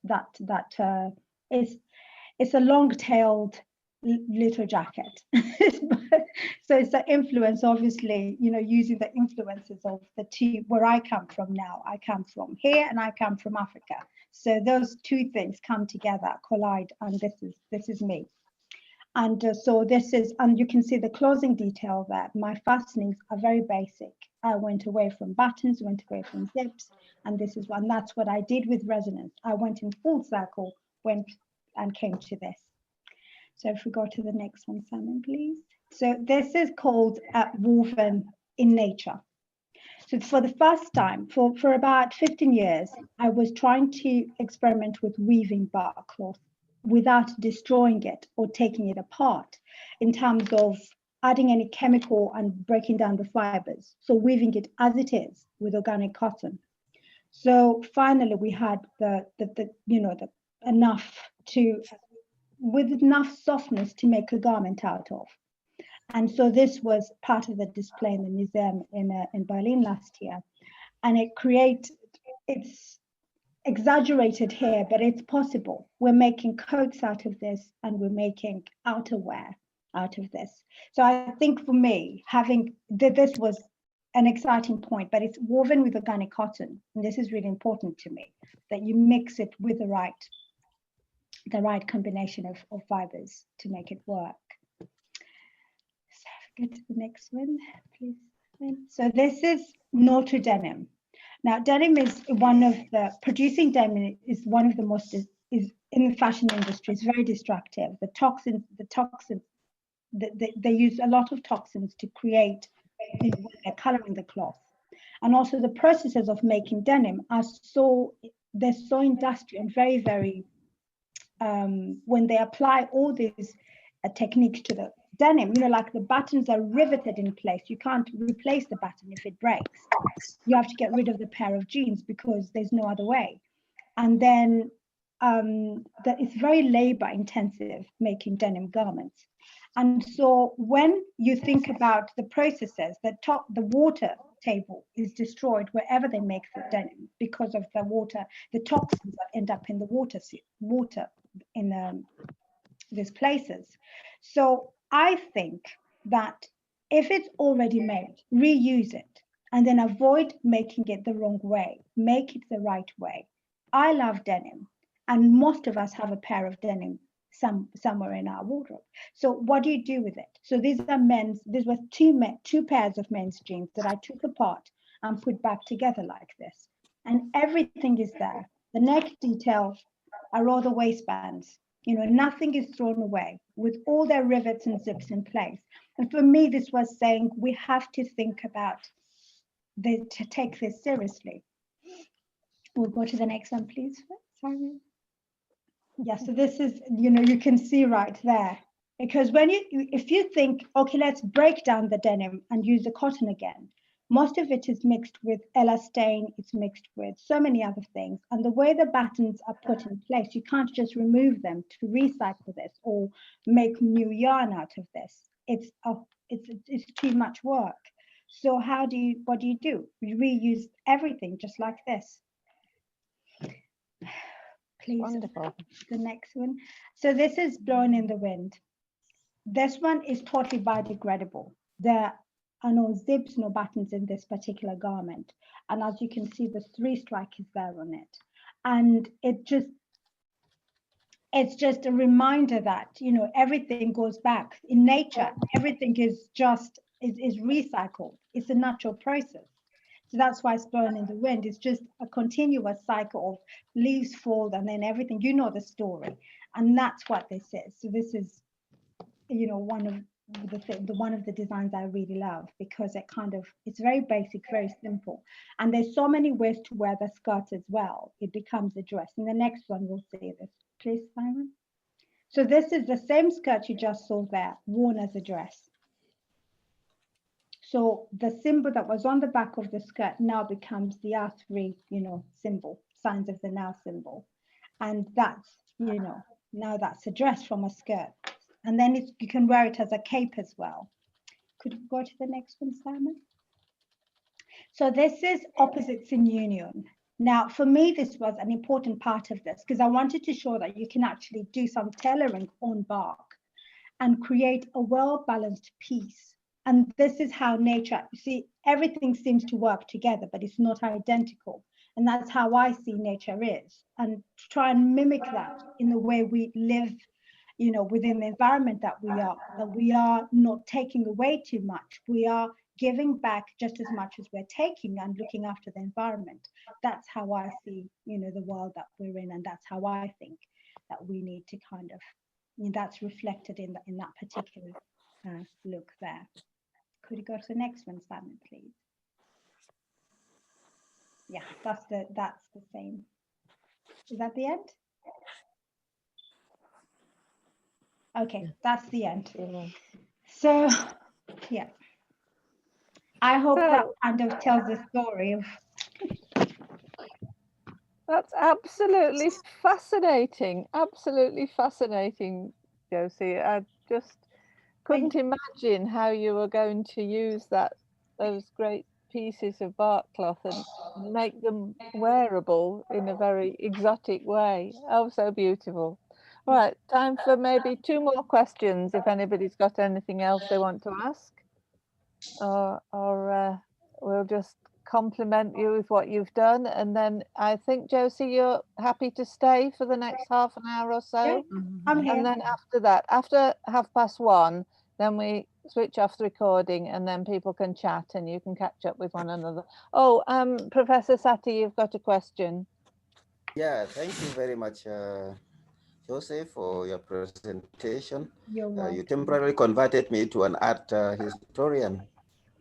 It's a long-tailed little jacket. So it's the influence, obviously, using the influences of the two, where I come from now. I come from here and I come from Africa. So those two things come together, collide, and this is me. And so this is, and you can see the closing detail there. My fastenings are very basic. I went away from buttons, went away from zips, and that's what I did with resonance. I went in full circle, went and came to this. So if we go to the next one, Simon, please. So this is called woven in nature. So for the first time, for about 15 years, I was trying to experiment with weaving barkcloth without destroying it or taking it apart in terms of adding any chemical and breaking down the fibers. So weaving it as it is with organic cotton. So finally we had with enough softness to make a garment out of. And so this was part of the display in the museum in Berlin last year. And it's exaggerated here, but it's possible. We're making coats out of this, and we're making outerwear out of this. So I think for me, this was an exciting point, but it's woven with organic cotton. And this is really important to me, that you mix it with the right combination of fibers to make it work. So get to the next one, please. So this is Notre denim. Now, denim is producing denim is one of the most, is in the fashion industry, is very destructive. The toxins, they use a lot of toxins to create, when they're coloring the cloth. And also the processes of making denim they're so industrial and very, very, when they apply all these techniques to the denim, like the buttons are riveted in place. You can't replace the button if it breaks. You have to get rid of the pair of jeans because there's no other way. And then it's very labor intensive making denim garments. And so when you think about the processes, the water table is destroyed wherever they make the denim because of the toxins that end up in the water in these places. So I think that if it's already made, reuse it, and then avoid making it the wrong way, make it the right way. I love denim, and most of us have a pair of denim somewhere in our wardrobe. So what do you do with it? So these were two pairs of men's jeans that I took apart and put back together like this. And everything is there. The neck detail are all the waistbands. Nothing is thrown away, with all their rivets and zips in place. And for me, this was saying we have to think about to take this seriously. We'll go to the next one, please. Sorry. Yeah, so this is, you can see right there, because if you think, okay, let's break down the denim and use the cotton again, most of it is mixed with elastane, it's mixed with so many other things. And the way the buttons are put in place, you can't just remove them to recycle this or make new yarn out of this. It's too much work. So what do you do? You reuse everything just like this. Please, wonderful. The next one. So this is Blown in the Wind. This one is totally biodegradable. There are no zips, no buttons in this particular garment. And as you can see, the 3 strike is there on it. And it's just a reminder that, everything goes back. In nature, everything is recycled. It's a natural process. So that's why it's Blown in the Wind. It's just a continuous cycle of leaves fall and then everything, the story. And that's what this is. So this is, one of the designs I really love, because it's very basic, very simple. And there's so many ways to wear the skirt as well. It becomes a dress. In the next one, we'll see this. Please, Simon. So this is the same skirt you just saw there, worn as a dress. So the symbol that was on the back of the skirt now becomes the R3, symbol, signs of the now symbol. And that's, now that's a dress from a skirt. And then you can wear it as a cape as well. Could we go to the next one, Simon? So this is Opposites in Union. Now, for me, this was an important part of this because I wanted to show that you can actually do some tailoring on bark and create a well-balanced piece. And this is how nature, you see, everything seems to work together, but it's not identical. And that's how I see nature is. And to try and mimic that in the way we live, you know, within the environment that we are not taking away too much. We are giving back just as much as we're taking and looking after the environment. That's how I see, you know, the world that we're in, and that's how I think that we need to kind of, you know, that's reflected in that particular look there. Could you go to the next one, Simon, please? Yeah, that's the same. Is that the end? Okay, that's the end. So, yeah. I hope that kind of tells the story of. That's absolutely fascinating. Absolutely fascinating, Josie. I just couldn't imagine how you were going to use those great pieces of barkcloth and make them wearable in a very exotic way. Oh, so beautiful. All right, time for maybe 2 more questions if anybody's got anything else they want to ask. Or we'll just compliment you with what you've done. And then I think, Josie, you're happy to stay for the next half an hour or so. Yeah, I'm here. And then after that, after 1:30, then we switch off the recording and then people can chat and you can catch up with one another. Oh, Professor Satie, you've got a question. Yeah, thank you very much, Jose, for your presentation. You temporarily converted me to an art historian,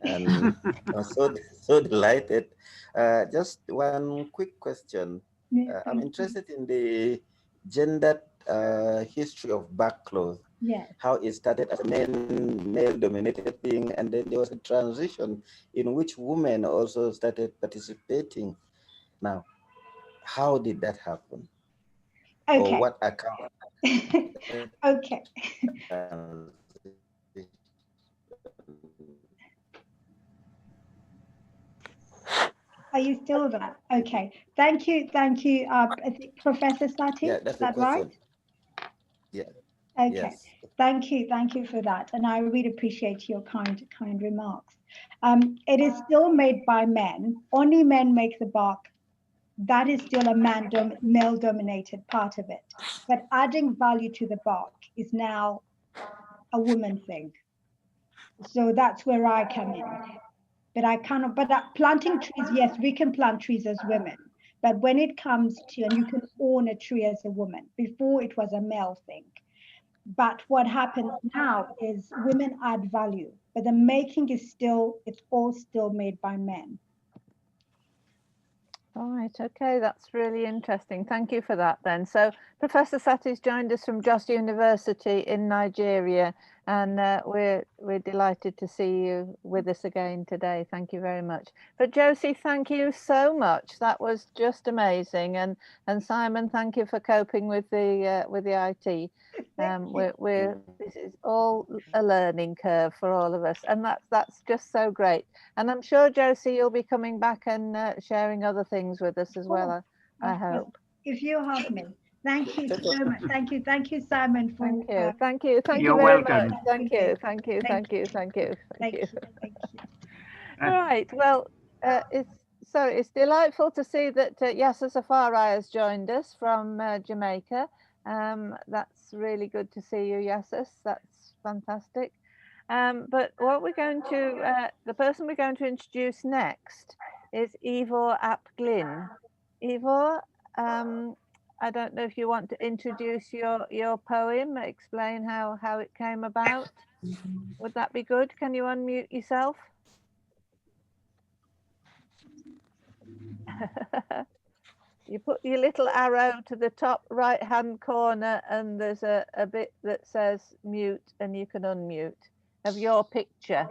and I'm so delighted. Just one quick question. I'm interested in the gendered history of barkcloth. Yes. How it started as a male-dominated thing, and then there was a transition in which women also started participating. Now, how did that happen? Okay. Or what account? Okay. Are you still there? Okay. Thank you. Thank you, I think Professor Satie. Yeah, that's is that right? Yeah. Okay. Yes. Thank you. Thank you for that. And I really appreciate your kind remarks. It is still made by men. Only men make the bark. That is still a male-dominated part of it. But adding value to the bark is now a woman thing. So that's where I come in. But planting trees, yes, we can plant trees as women. But when it comes to, and you can own a tree as a woman, before it was a male thing. But what happens now is women add value, but the making is it's all still made by men. All right, okay, that's really interesting. Thank you for that then. So Professor Satie's joined us from Jos University in Nigeria, and we're delighted to see you with us again today. Thank you very much. But Josie, thank you so much. That was just amazing. And Simon, thank you for coping with the IT. This is all a learning curve for all of us, and that's just so great. And I'm sure, Josie, you'll be coming back and sharing other things with us as well. I hope. If you have me, thank you so much. Thank you, Simon. Thank you, thank you You're very welcome. much. Thank you. All right. Well, it's delightful to see that Yasser Safari has joined us from Jamaica. That's really good to see you, Yasser. That's fantastic. But what we're going to, the person we're going to introduce next is Ivor ap Glyn. Ivor, I don't know if you want to introduce your poem, explain how it came about. Would that be good? Can you unmute yourself? You put your little arrow to the top right hand corner and there's a bit that says mute and you can unmute of your picture.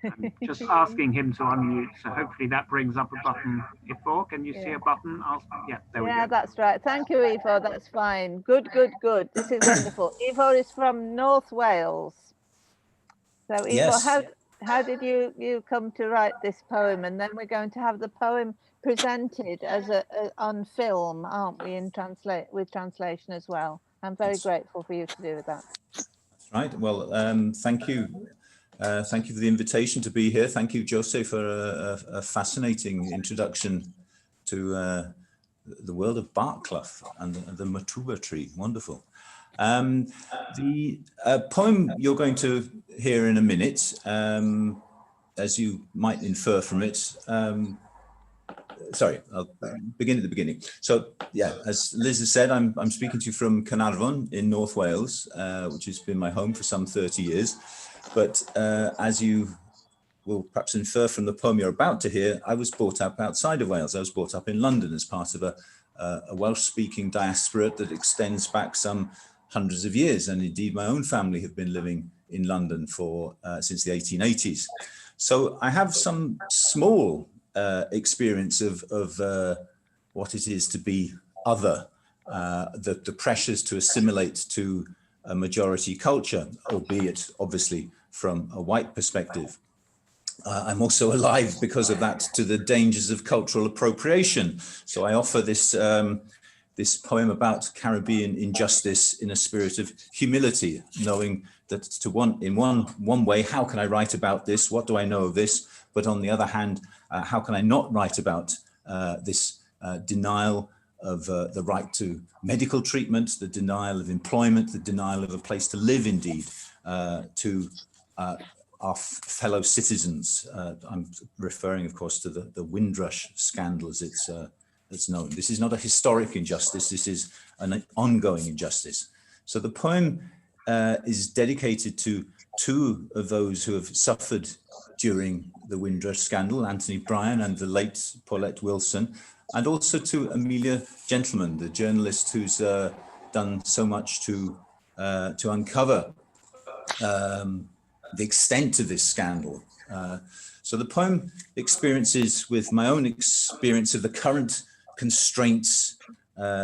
I'm just asking him to unmute, so hopefully that brings up a button. Ivor, can you see a button? There we go. Yeah, that's right. Thank you, Ivor. That's fine. Good. This is wonderful. Ivor is from North Wales. So Ivor, Yes. how did you come to write this poem? And then we're going to have the poem presented as on film, aren't we? With translation as well. I'm very grateful for you to do that. That's right. Well, thank you. Thank you for the invitation to be here. Thank you, Jose, for a fascinating introduction to the world of Barkcloth and the MUTUBA tree. Wonderful. The poem you're going to hear in a minute, as you might infer from it, sorry, I'll begin at the beginning. So, yeah, as Liz has said, I'm speaking to you from Carnarvon in North Wales, which has been my home for some 30 years. But as you will perhaps infer from the poem you're about to hear, I was brought up outside of Wales. I was brought up in London as part of a Welsh-speaking diaspora that extends back some hundreds of years. And indeed, my own family have been living in London for since the 1880s. So I have some small experience of what it is to be other, the pressures to assimilate to a majority culture, albeit obviously from a white perspective. I'm also alive because of that to the dangers of cultural appropriation. So I offer this this poem about Caribbean injustice in a spirit of humility, knowing that in one way, how can I write about this? What do I know of this? But on the other hand, how can I not write about this denial of the right to medical treatment, the denial of employment, the denial of a place to live, indeed, to our fellow citizens. I'm referring, of course, to the Windrush scandal as it's known. This is not a historic injustice, this is an ongoing injustice. So the poem is dedicated to two of those who have suffered during the Windrush scandal, Anthony Bryan and the late Paulette Wilson, and also to Amelia Gentleman, the journalist who's done so much to uncover the extent of this scandal. So the poem experiences with my own experience of the current constraints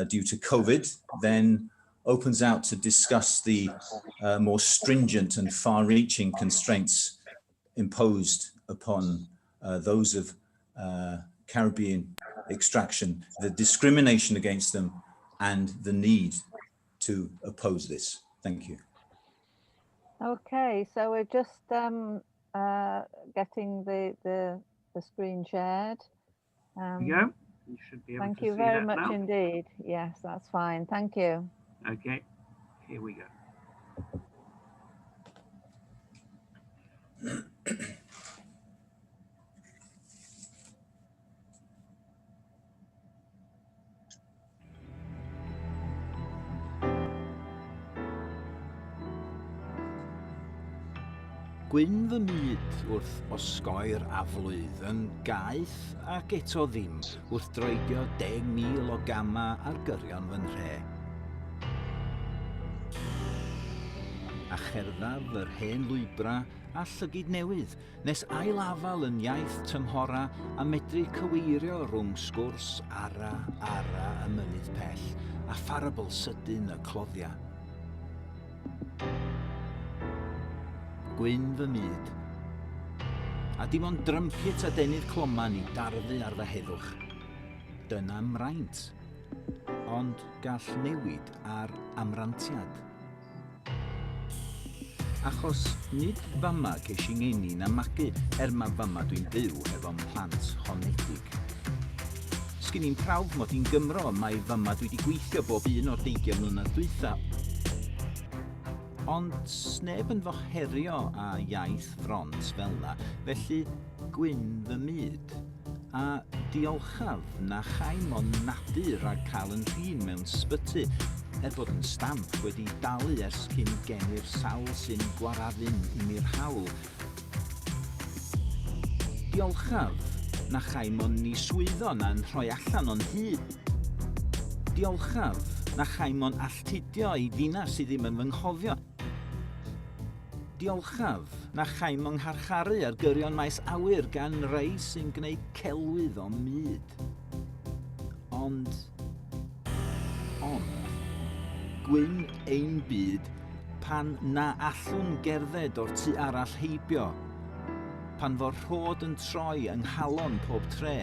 due to COVID, then opens out to discuss the more stringent and far-reaching constraints imposed upon those of Caribbean extraction, the discrimination against them, and the need to oppose this. Thank you. Okay, so we're just getting the screen shared. There you go. You should be able thank to you see very that much now. indeed. Yes, that's fine. Thank you. Okay, here we go. Gwyn fy myd wrth osgoi'r aflwydd yn gaeth ac eto ddim wrth droedio 10,000 o gama ar gyrion fy nhre. A cherddaf yr hen lwybra a llygyd newydd nes ailafal yn iaith tymhora a medru cyweirio rhwng sgwrs ara y mynydd pell a pharabl sydyn y cloddia. Gwyn fy myd. A dim ond drympit a denydd cloman i darfu ar fy heddwch. Dyna mraint. Ond gall newid ar amrantiad. Achos nid fama ces i ngeni na magu mae fama dwi'n byw efo'n plant honedig. Sgyn i'n prawf mod i'n Gymro mae fama dwi wedi gweithio bob un o'r 20 mlynedd dwytha. Ond sneb yn fo herio a iaith front fel na, felly gwyn fy myd. A diolchaf na chaim o'n nadu rhag cael yn rhin mewn sbyty, bod yn stamp wedi dalu ers cyn gennu'r sawl sy'n gwaraddu'n i mi'r hawl. Diolchaf na chaim o'n ni swyddo na'n rhoi allan o'n hyd. Diolchaf na chaim o'n alltudio i ddinas sydd ddim yn fy nghofio. Diolchaf na chaim o'n ngharcharu ar gyrion maes awyr gan rei sy'n gwneud celwydd o myd. Ond, gwyn ein byd pan na allwn gerdded o'r tu arall heibio. pan fo'r rhod yn troi yng nghalon pob tre,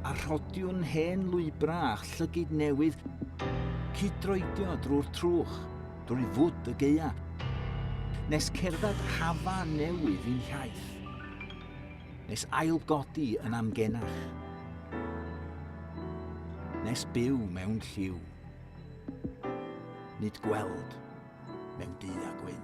a rhodiwn hen lwybra a llygyd newydd, cydroedio drwy'r trwch, drwy fwd y geia, nes cerdded hafa newydd i'n hiaith, nes ailgodi yn amgenach, nes byw mewn lliw, nid gweld mewn du a gwyn.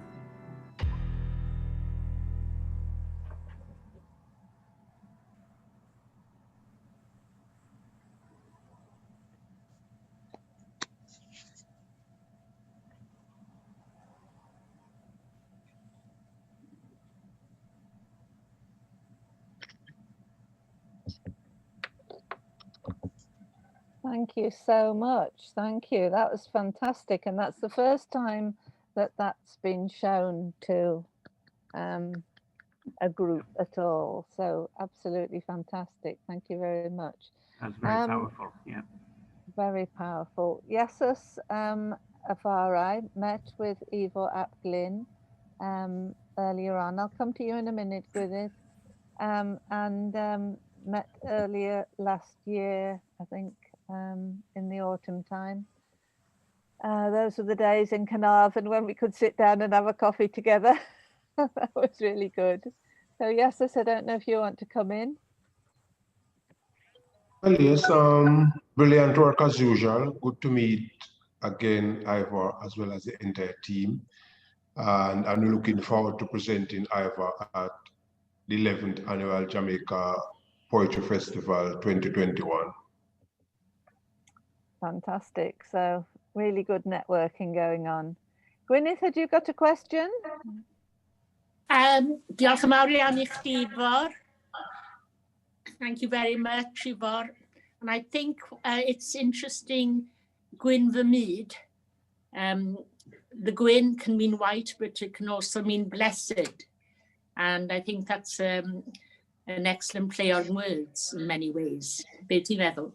Thank you so much. Thank you. That was fantastic. And that's the first time that that's been shown to a group at all. So absolutely fantastic. Thank you very much. That's very powerful. Yeah. Very powerful. Iesus Afarai met with Ivo ap Glyn earlier on. I'll come to you in a minute, Gwyneth. And met earlier last year, I think, in the autumn time. Those were the days in Carnarvon when we could sit down and have a coffee together. That was really good. So Iesus, I don't know if you want to come in. Well, yes, brilliant work as usual. Good to meet again, Ivor, as well as the entire team. And I'm looking forward to presenting Ivor at the 11th Annual Jamaica Poetry Festival 2021. Fantastic. So really good networking going on. Gwyneth, had you got a question? Diolch yn fawr iawn I chdi, Ifor. Thank you very much, Ifor. And I think it's interesting, Gwyn fy myd. The Gwyn can mean white, but it can also mean blessed. And I think that's an excellent play on words in many ways. Be ti'n meddwl?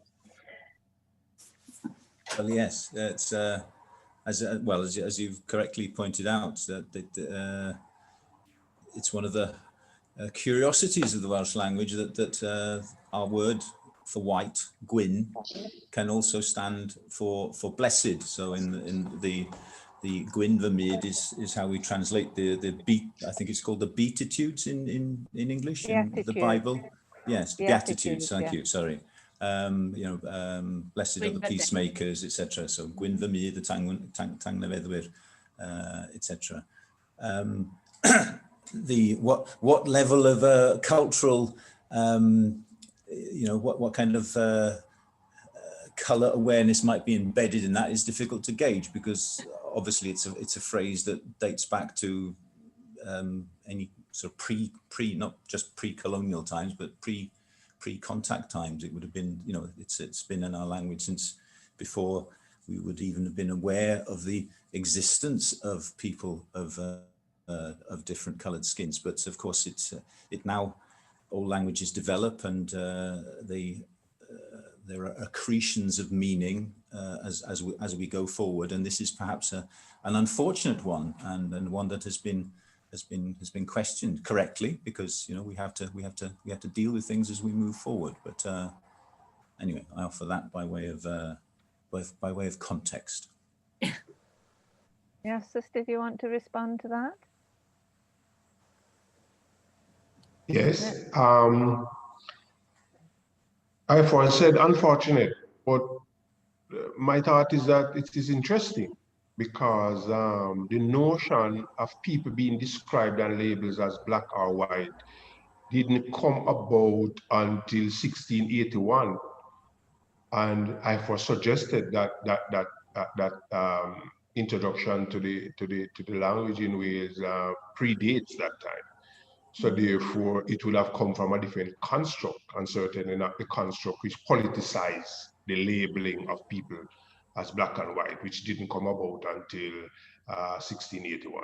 Well, yes, it's as you've correctly pointed out, that it's one of the curiosities of the Welsh language that our word for white, gwyn, can also stand for blessed. So in the gwyn fy myd is how we translate the beat. I think it's called the Beatitudes in English in the Bible. Yes, Beatitudes. Thank you. Sorry. Blessed are the peacemakers, etc. So gwyn fy myd, the tangnefeddwyr, etc. What level of cultural, what kind of color awareness might be embedded in that is difficult to gauge, because obviously it's a phrase that dates back to any sort of not just pre-colonial times, but pre-contact times. It would have been, it's been in our language since before we would even have been aware of the existence of people of different colored skins. But of course, it now, all languages develop, and there are accretions of meaning as we go forward, and this is perhaps an unfortunate one, and one that has been questioned correctly, because we have to deal with things as we move forward. But anyway, I offer that by way of context. Yes, sister, do you want to respond to that? Yes. I said unfortunate, but my thought is that it is interesting, because the notion of people being described and labeled as black or white didn't come about until 1681, and I first suggested that introduction to the language in Wales predates that time. So therefore, it would have come from a different construct, and certainly not the construct which politicized the labeling of people as black and white, which didn't come about until 1681.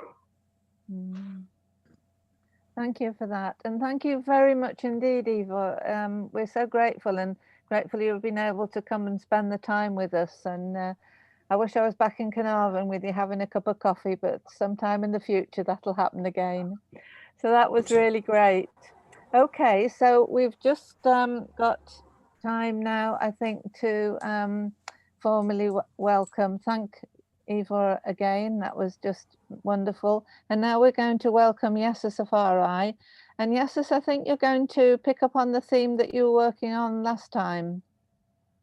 Thank you for that. And thank you very much indeed, Eva. We're so grateful, and grateful you've been able to come and spend the time with us. And I wish I was back in Carnarvon with you having a cup of coffee, but sometime in the future that'll happen again. So that was really great. Okay, so we've just got time now, I think, to formally welcome. Thank Ivor again. That was just wonderful. And now we're going to welcome Yessa Safari. And Yessa, I think you're going to pick up on the theme that you were working on last time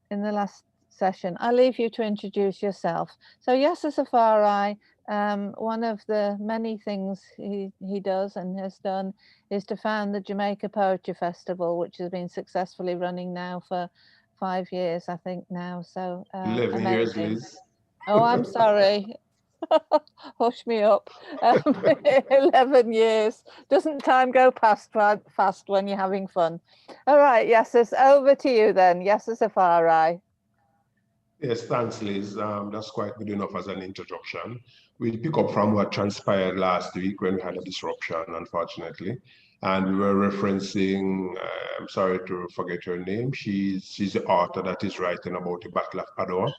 in the last session. I'll leave you to introduce yourself. So Yessa Safari, one of the many things he does and has done is to found the Jamaica Poetry Festival, which has been successfully running now for 5 years, I think now. So 11 years, Liz. Oh, I'm sorry. Hush me up. 11 years. Doesn't time go past fast when you're having fun? All right, Yessa, over to you then. Yessa Safari. Yes, thanks, Liz. That's quite good enough as an introduction. We'll pick up from what transpired last week when we had a disruption, unfortunately. And we were referencing, I'm sorry to forget her name, she's the author that is writing about the Battle of Adwa.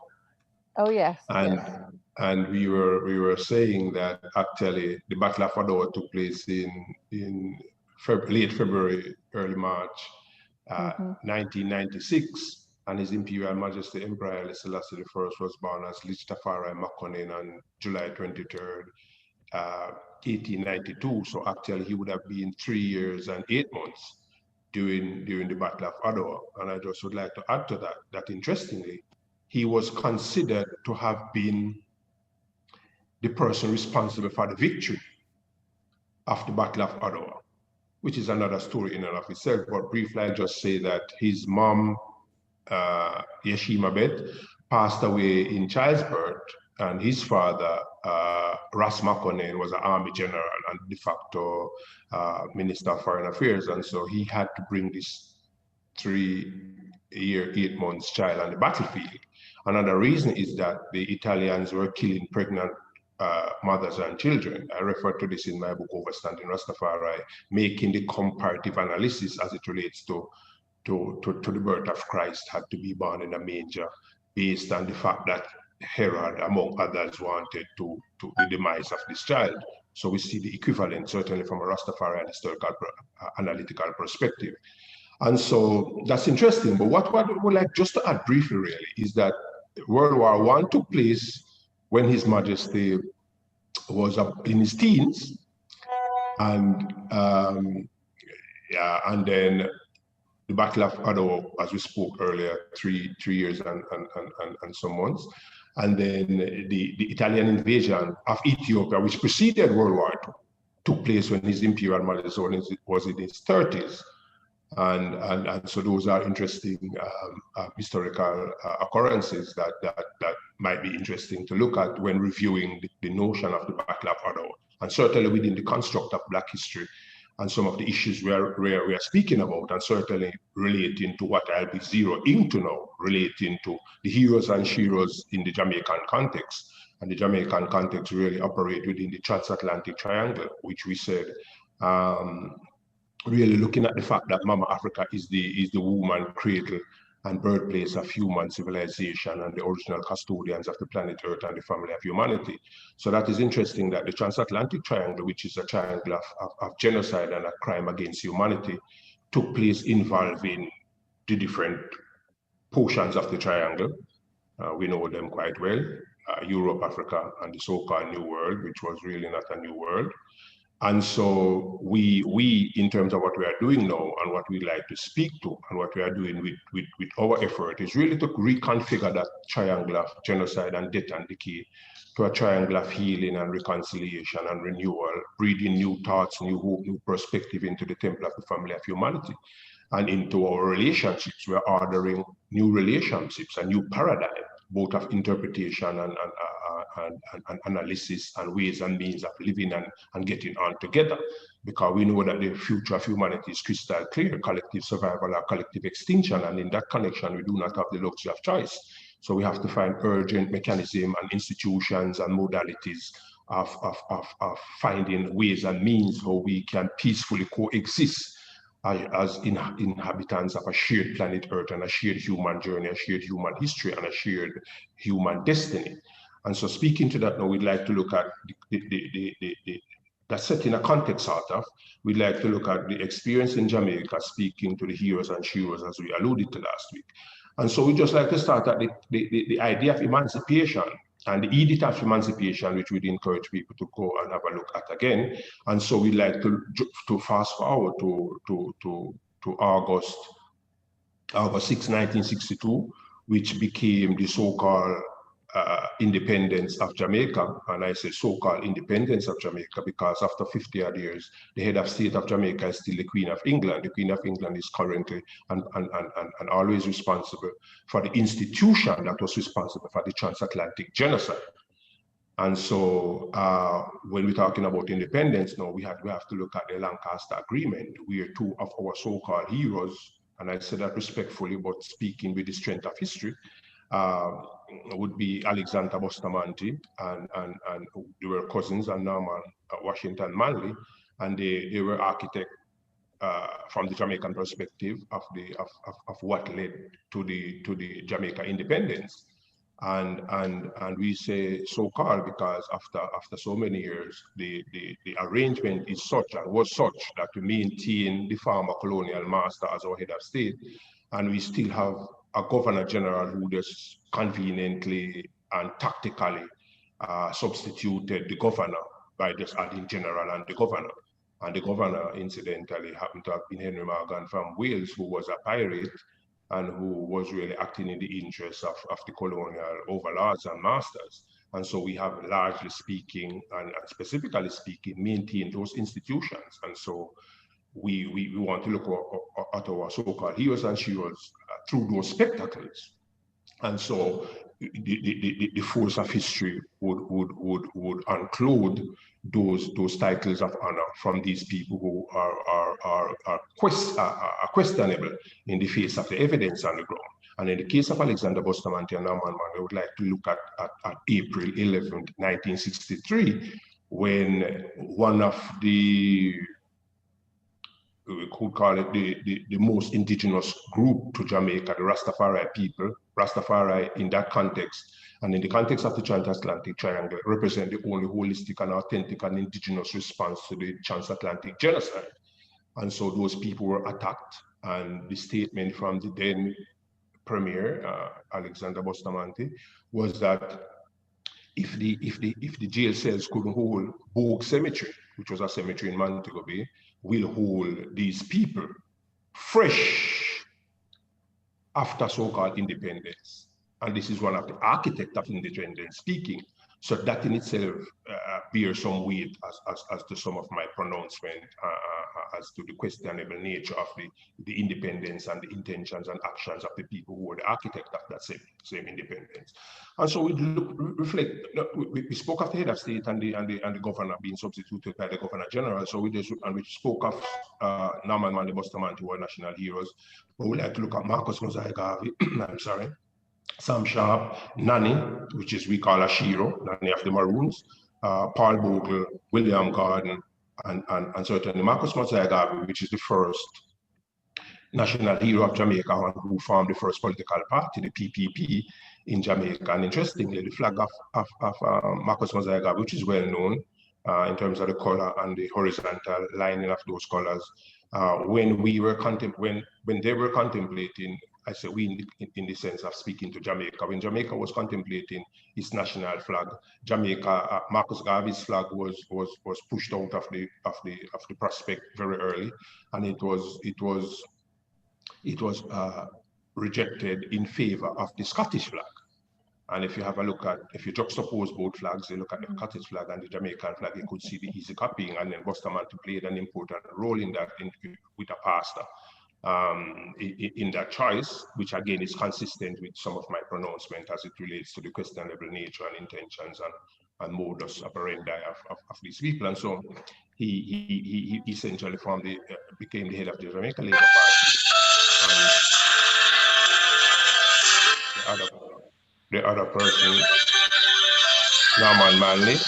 Oh, yes. And we were saying that actually the Battle of Adwa took place in late February, early March, 1996. And His Imperial Majesty Emperor Haile Selassie I was born as Lichitafari Makonnen on July 23rd, 1892. So actually he would have been 3 years and 8 months during the Battle of Adwa. And I just would like to add to that interestingly, he was considered to have been the person responsible for the victory of the Battle of Adwa, which is another story in and of itself. But briefly, I'll just say that his mom, Yeshima Bet, passed away in childbirth, and his father, Ras Makonnen, was an army general and de facto Minister of Foreign Affairs, and so he had to bring this 3-year, 8 months child on the battlefield. Another reason is that the Italians were killing pregnant mothers and children. I refer to this in my book, Overstanding Rastafari, making the comparative analysis as it relates to the birth of Christ had to be born in a manger, based on the fact that Herod, among others, wanted to the demise of this child. So we see the equivalent, certainly from a Rastafarian historical analytical perspective. And so that's interesting. But what I would like just to add briefly, really, is that World War I took place when His Majesty was up in his teens, and then the Battle of Adwa, as we spoke earlier, three years and some months, and then the Italian invasion of Ethiopia, which preceded World War II, took place when His Imperial Majesty was in his 30s. And so those are interesting historical occurrences that might be interesting to look at when reviewing the notion of the Battle of Adwa, and certainly within the construct of Black history and some of the issues we are speaking about, and certainly relating to what I'll be zeroing to now, relating to the heroes and sheroes in the Jamaican context. And the Jamaican context really operate within the transatlantic triangle, which we said, really looking at the fact that Mama Africa is the woman cradle and birthplace of human civilization and the original custodians of the planet Earth and the family of humanity. So that is interesting that the transatlantic triangle, which is a triangle of genocide and a crime against humanity, took place involving the different portions of the triangle. We know them quite well, Europe, Africa, and the so-called New World, which was really not a new world. And so we, in terms of what we are doing now and what we like to speak to and what we are doing with our effort, is really to reconfigure that triangle of genocide and death and decay to a triangle of healing and reconciliation and renewal, breathing new thoughts, new hope, new perspective into the temple of the family of humanity and into our relationships. We're ordering new relationships, a new paradigm, both of interpretation and analysis and ways and means of living and getting on together, because we know that the future of humanity is crystal clear: collective survival or collective extinction, and in that connection we do not have the luxury of choice. So we have to find urgent mechanism and institutions and modalities of finding ways and means how we can peacefully coexist as inhabitants of a shared planet Earth and a shared human journey, a shared human history, and a shared human destiny. And so speaking to that now, we'd like to look at the that set in a context sort of, we'd like to look at the experience in Jamaica, speaking to the heroes and sheroes as we alluded to last week. And so we just like to start at the idea of emancipation and the edict of emancipation, which we'd encourage people to go and have a look at again. And so we'd like to fast forward to August 6, 1962, which became the so-called independence of Jamaica. And I say so-called independence of Jamaica because after 50 odd years, the head of state of Jamaica is still the Queen of England. The Queen of England is currently and always responsible for the institution that was responsible for the transatlantic genocide. And so when we're talking about independence now, we have to look at the Lancaster Agreement, where two of our so-called heroes, and I say that respectfully, but speaking with the strength of history, would be Alexander Bustamante, and they were cousins, and Norman Washington Manley, and they were architects from the Jamaican perspective of what led to the Jamaica independence. And we say so-called because after so many years, the arrangement is such and was such that we maintain the former colonial master as our head of state, and we still have a governor general who just conveniently and tactically substituted the governor by just adding general and the governor. And the governor, incidentally, happened to have been Henry Morgan from Wales, who was a pirate and who was really acting in the interests of the colonial overlords and masters. And so we have, largely speaking, and specifically speaking, maintained those institutions. And so we want to look at our so-called heroes and sheroes through those spectacles. And so the force of history would include those titles of honor from these people who are questionable in the face of the evidence on the ground. And in the case of Alexander Bustamante and Norman Manley, I would like to look at April 11th, 1963, when one of the, we could call it the most indigenous group to Jamaica, the Rastafari people. Rastafari in that context, and in the context of the transatlantic triangle, represent the only holistic and authentic and indigenous response to the transatlantic genocide. And so those people were attacked, and the statement from the then premier, Alexander Bustamante, was that if the jail cells couldn't hold Bogue Cemetery, which was a cemetery in Montego Bay, will hold these people fresh after so-called independence. And this is one of the architects of independence speaking. So that in itself bears some weight as to some of my pronouncement as to the questionable nature of the independence and the intentions and actions of the people who were the architect of that same independence. And so we reflect. We spoke of the head of state and the governor being substituted by the governor general. So we spoke of Norman Manley Bustamante, who were national heroes. But we like to look at Marcus Mosiah Garvey. I'm sorry. Sam Sharp, Nanny, which is we call a Shiro, Nanny of the Maroons, Paul Bogle, William Garden, and certainly Marcus Mosiah Garvey, which is the first national hero of Jamaica, and who formed the first political party, the PPP, in Jamaica. And interestingly, the flag of Marcus Mosiah Garvey, which is well known in terms of the color and the horizontal lining of those colors, when they were contemplating, I say we in the sense of speaking to Jamaica, when Jamaica was contemplating its national flag, Jamaica, Marcus Garvey's flag was pushed out of the prospect very early, and it was rejected in favor of the Scottish flag. And if you have a look at, if you juxtapose both flags, you look at the Scottish flag and the Jamaican flag, you could see the easy copying, and then Bustamante played an important role in that with a pastor. In that choice, which again is consistent with some of my pronouncement as it relates to the questionable nature and intentions and modus operandi of these people. And so he essentially became the head of the Jamaica Labour Party. And the other person, Norman Manley,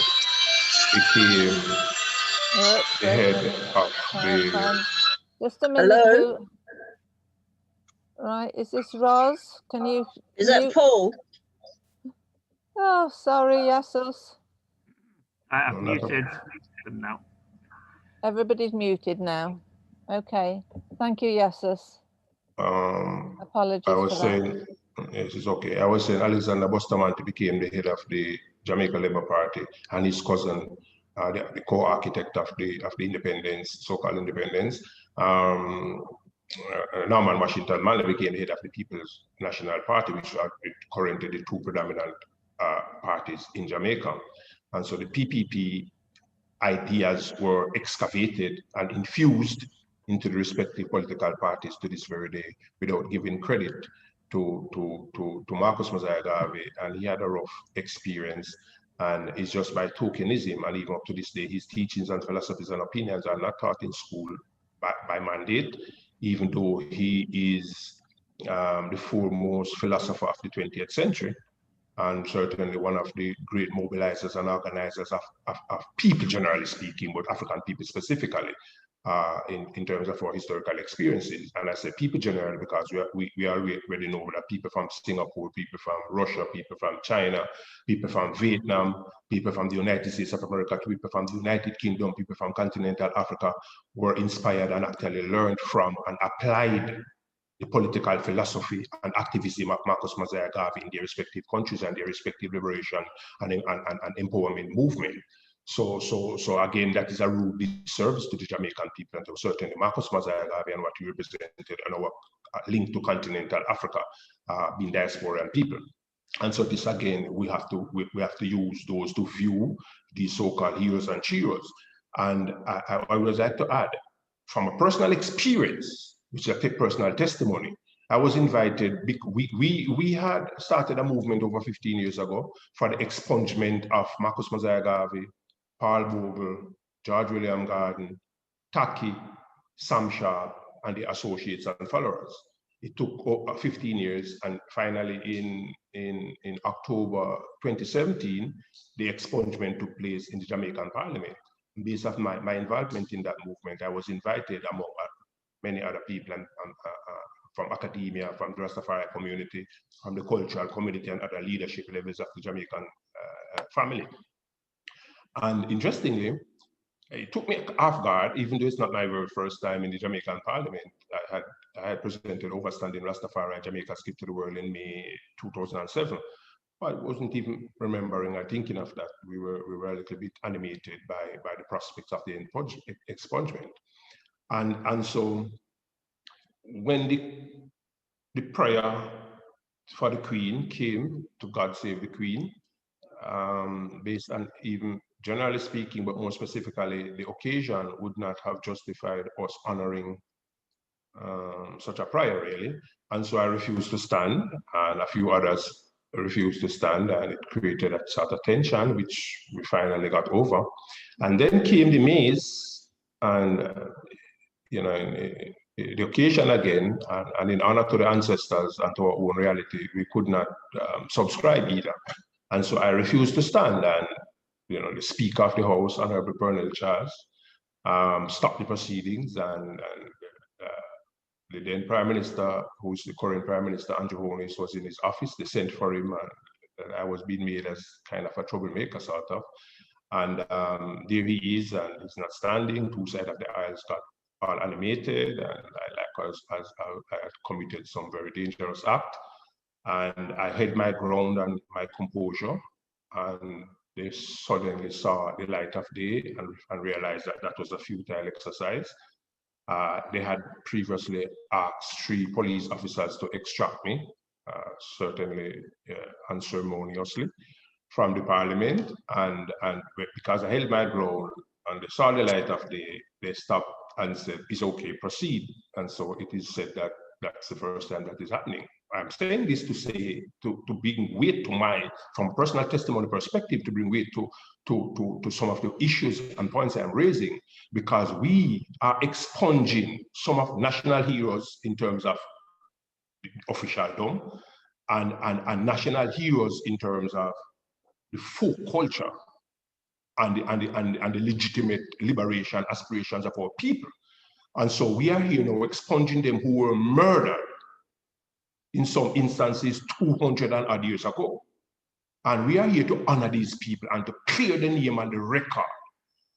became the head of the... Just a minute. Hello? Right, is this Roz? Can you... Is that Paul? Oh, sorry, yes, us. I've muted them now. Everybody's muted now. Okay. Thank you, Yesus. Apologies I was for saying, yes, it's okay. I was saying Alexander Bustamante became the head of the Jamaica Labour Party, and his cousin, the co-architect of the independence, so-called independence, Norman Washington Manley became the head of the People's National Party, which are currently the two predominant parties in Jamaica. And so the PPP ideas were excavated and infused into the respective political parties to this very day, without giving credit to Marcus Mosiah Garvey. And he had a rough experience, and it's just by tokenism, and even up to this day, his teachings and philosophies and opinions are not taught in school by mandate, even though he is the foremost philosopher of the 20th century, and certainly one of the great mobilizers and organizers of people, generally speaking, but African people specifically, in terms of our historical experiences. And I say people generally because we already know that people from Singapore, people from Russia, people from China, people from Vietnam, people from the United States of America, people from the United Kingdom, people from continental Africa were inspired and actually learned from and applied the political philosophy and activism of Marcus Mosiah Garvey in their respective countries and their respective liberation and empowerment movement. So again, that is a rude disservice to the Jamaican people, and to certainly Marcus Mosiah Garvey and what he represented and our link to continental Africa, being diasporan people. And so this again, we have to use those to view these so-called heroes and cheerers. And I would like to add, from a personal experience, which I take personal testimony, I was invited. We had started a movement over 15 years ago for the expungement of Marcus Mosiah Garvey, Paul Bogle, George William Garden, Taki, Sam Sharp, and the associates and followers. It took 15 years, and finally in October 2017, the expungement took place in the Jamaican Parliament. Based on my involvement in that movement, I was invited among many other people and from academia, from the Rastafari community, from the cultural community and other leadership levels of the Jamaican family. And interestingly, it took me off guard, even though it's not my very first time in the Jamaican Parliament. I had presented Overstanding Rastafari and Jamaica Skip to the World in May 2007. I wasn't even remembering or thinking of that. We were a little bit animated by the prospects of the expungement. And so when the prayer for the Queen came, to God save the Queen, based on even generally speaking, but more specifically, the occasion would not have justified us honoring such a prayer, really. And so I refused to stand, and a few others refused to stand, and it created a sort of tension, which we finally got over. And then came the maze, and the occasion again, and in honor to the ancestors and to our own reality, we could not subscribe either. And so I refused to stand, and the Speaker of the House, Honorable Pernell Charles, stopped the proceedings, and the then Prime Minister, who's the current Prime Minister, Andrew Holness, was in his office. They sent for him, and I was being made as kind of a troublemaker, sort of. And there he is, and he's not standing. Two sides of the aisles got all animated, and I had committed some very dangerous act. And I held my ground and my composure, and they suddenly saw the light of day and realized that that was a futile exercise. They had previously asked 3 police officers to extract me, certainly unceremoniously, from the Parliament, and because I held my ground and they saw the light of day, they stopped and said, "It's okay, proceed." And so it is said that that's the first time that is happening. I'm saying this to say, to bring weight to from personal testimony perspective, to bring weight to some of the issues and points I'm raising, because we are expunging some of national heroes in terms of officialdom and national heroes in terms of the folk culture and the legitimate liberation aspirations of our people. And so we are here now expunging them who were murdered in some instances 200 and odd years ago. And we are here to honor these people and to clear the name and the record.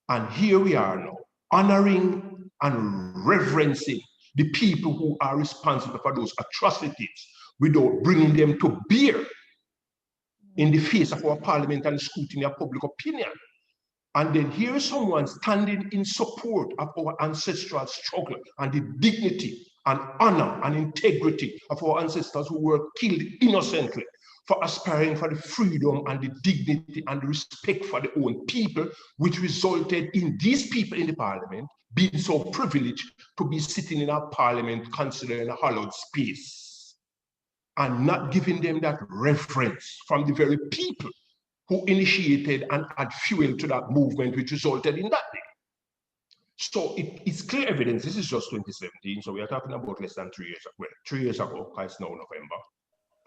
And here we are now, honoring and reverencing the people who are responsible for those atrocities without bringing them to bear in the face of our parliament and scrutiny of public opinion. And then here is someone standing in support of our ancestral struggle and the dignity and honor and integrity of our ancestors who were killed innocently for aspiring for the freedom and the dignity and the respect for their own people, which resulted in these people in the parliament being so privileged to be sitting in our parliament considered a hallowed space and not giving them that reverence from the very people who initiated and add fuel to that movement, which resulted in that day. So it's clear evidence. This is just 2017, so we are talking about less than 3 years ago. Well, 3 years ago, it's now November.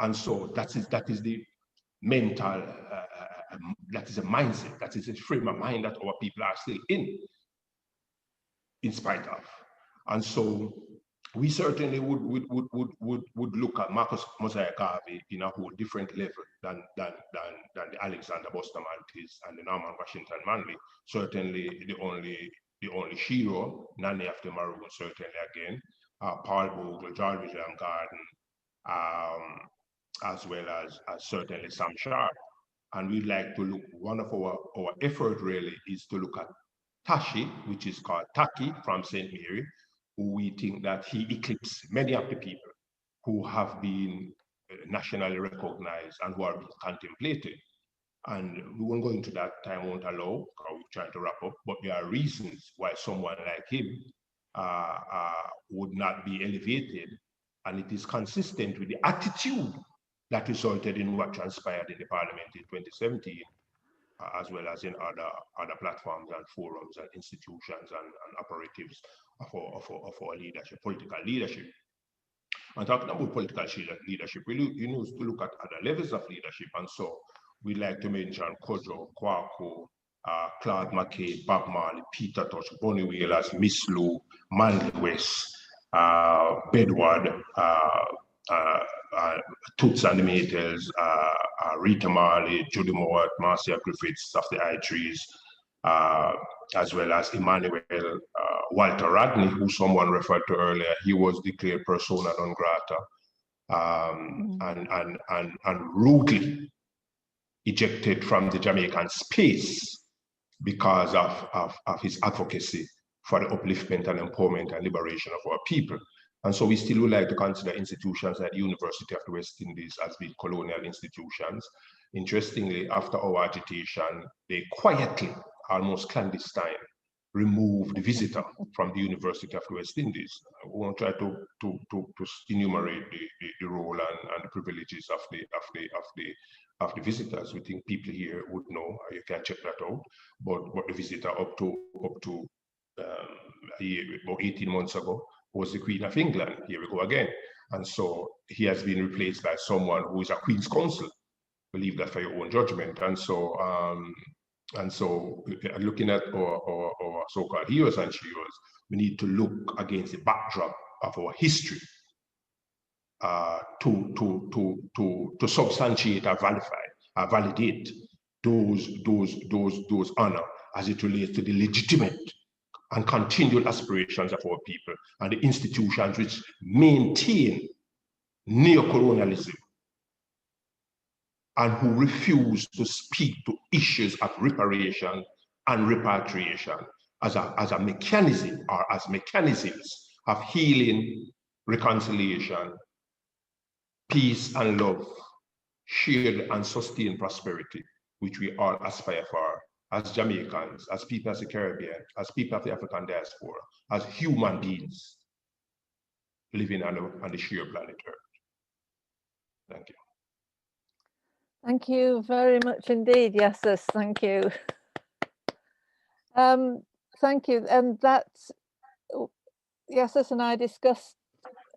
And so that is the mental, that is a mindset, that is a frame of mind that our people are still in spite of. And so we certainly would look at Marcus Mosiah Garvey in a whole different level than the Alexander Bustamantes and the Norman Washington Manley. Certainly the only hero, Nanny after Maroon, certainly again, Paul Bogle, George William Garden, as well as certainly Sam Sharp. And we'd like to look, one of our effort really is to look at Tashi, which is called Taki from St. Mary, who we think that he eclipsed many of the people who have been nationally recognized and who are being contemplated. And we won't go into that, time won't allow, because we're trying to wrap up, but there are reasons why someone like him would not be elevated. And it is consistent with the attitude that resulted in what transpired in the parliament in 2017, as well as in other platforms and forums and institutions and operatives of our leadership, political leadership. And talking about political leadership, we need to look at other levels of leadership. And so we like to mention Kojo, Kwaku, Claude McKay, Bob Marley, Peter Tosh, Bonnie Whalers, Miss Lou, Manly West, Bedward, Toots and the Maytals, Rita Marley, Judy Mowat, Marcia Griffiths of the I-Trees, as well as Emmanuel Walter Radney, who someone referred to earlier. He was declared persona non grata and rudely ejected from the Jamaican space because of his advocacy for the upliftment and empowerment and liberation of our people. And so we still would like to consider institutions like the University of the West Indies as being colonial institutions. Interestingly, after our agitation, they quietly, almost clandestine, removed the visitor from the University of the West Indies. We won't try to enumerate the role and the privileges of the visitors. We think people here would know. You can check that out. But the visitor up to about 18 months ago was the Queen of England. Here we go again. And so he has been replaced by someone who is a Queen's Counsel. Believe that for your own judgment. And so looking at our so-called heroes and heroes, we need to look against the backdrop of our history to substantiate or validate those honor as it relates to the legitimate and continual aspirations of our people and the institutions which maintain neo-colonialism and who refuse to speak to issues of reparation and repatriation as a mechanism or as mechanisms of healing, reconciliation, peace and love, shared and sustained prosperity, which we all aspire for as Jamaicans, as people of the Caribbean, as people of the African diaspora, as human beings living on the sheer planet Earth. Thank you. Thank you very much indeed, Yassus. Thank you. Thank you. And that's, Yassus and I discussed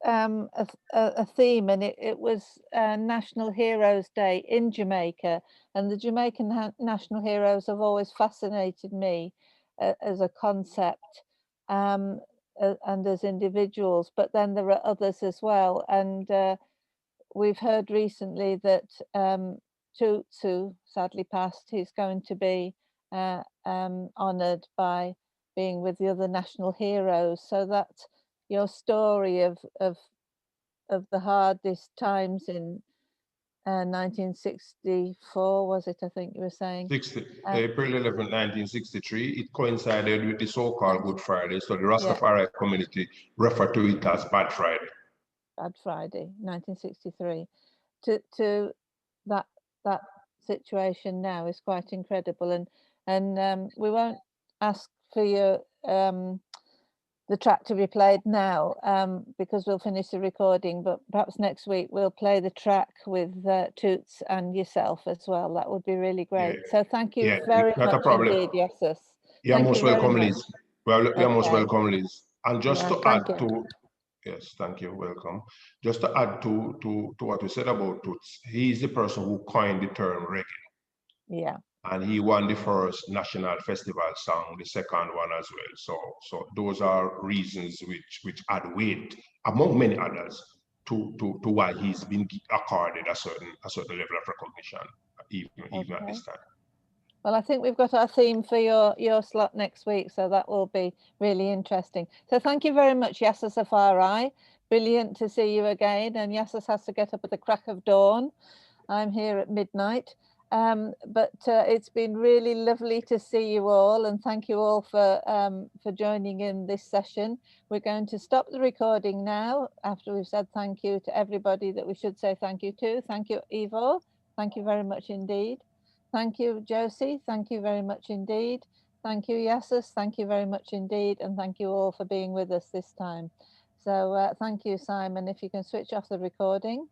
a theme, and it was National Heroes Day in Jamaica. And the Jamaican national heroes have always fascinated me as a concept and as individuals, but then there are others as well. And we've heard recently that Tutu sadly passed. He's going to be honoured by being with the other national heroes. So that your story of the hardest times in 1964, was it? I think you were saying. April 11, 1963. It coincided with the so-called Good Friday. So the Rastafari community refer to it as Bad Friday. Bad Friday, 1963. To that situation now is quite incredible, and we won't ask for your the track to be played now because we'll finish the recording, but perhaps next week we'll play the track with Toots and yourself as well. That would be really great. So thank you very much indeed, Yesus. You're most welcome, Liz. Well, you're most welcome, Liz. And just to add to, yes, thank you, welcome. Just to add to what you said about Toots, he is the person who coined the term reggae. Yeah. And he won the first national festival song, the second one as well. So those are reasons which add weight, among many others, to why he's been accorded a certain level of recognition, even at this time. Well, I think we've got our theme for your slot next week, so that will be really interesting. So thank you very much, Yasser Safari. Brilliant to see you again. And Yasser has to get up at the crack of dawn. I'm here at midnight. But it's been really lovely to see you all, and thank you all for joining in this session. We're going to stop the recording now after we've said thank you to everybody that we should say thank you to. Thank you, Ivo. Thank you very much indeed. Thank you, Josie. Thank you very much indeed. Thank you, Yassus. Thank you very much indeed. And thank you all for being with us this time. So thank you, Simon. If you can switch off the recording.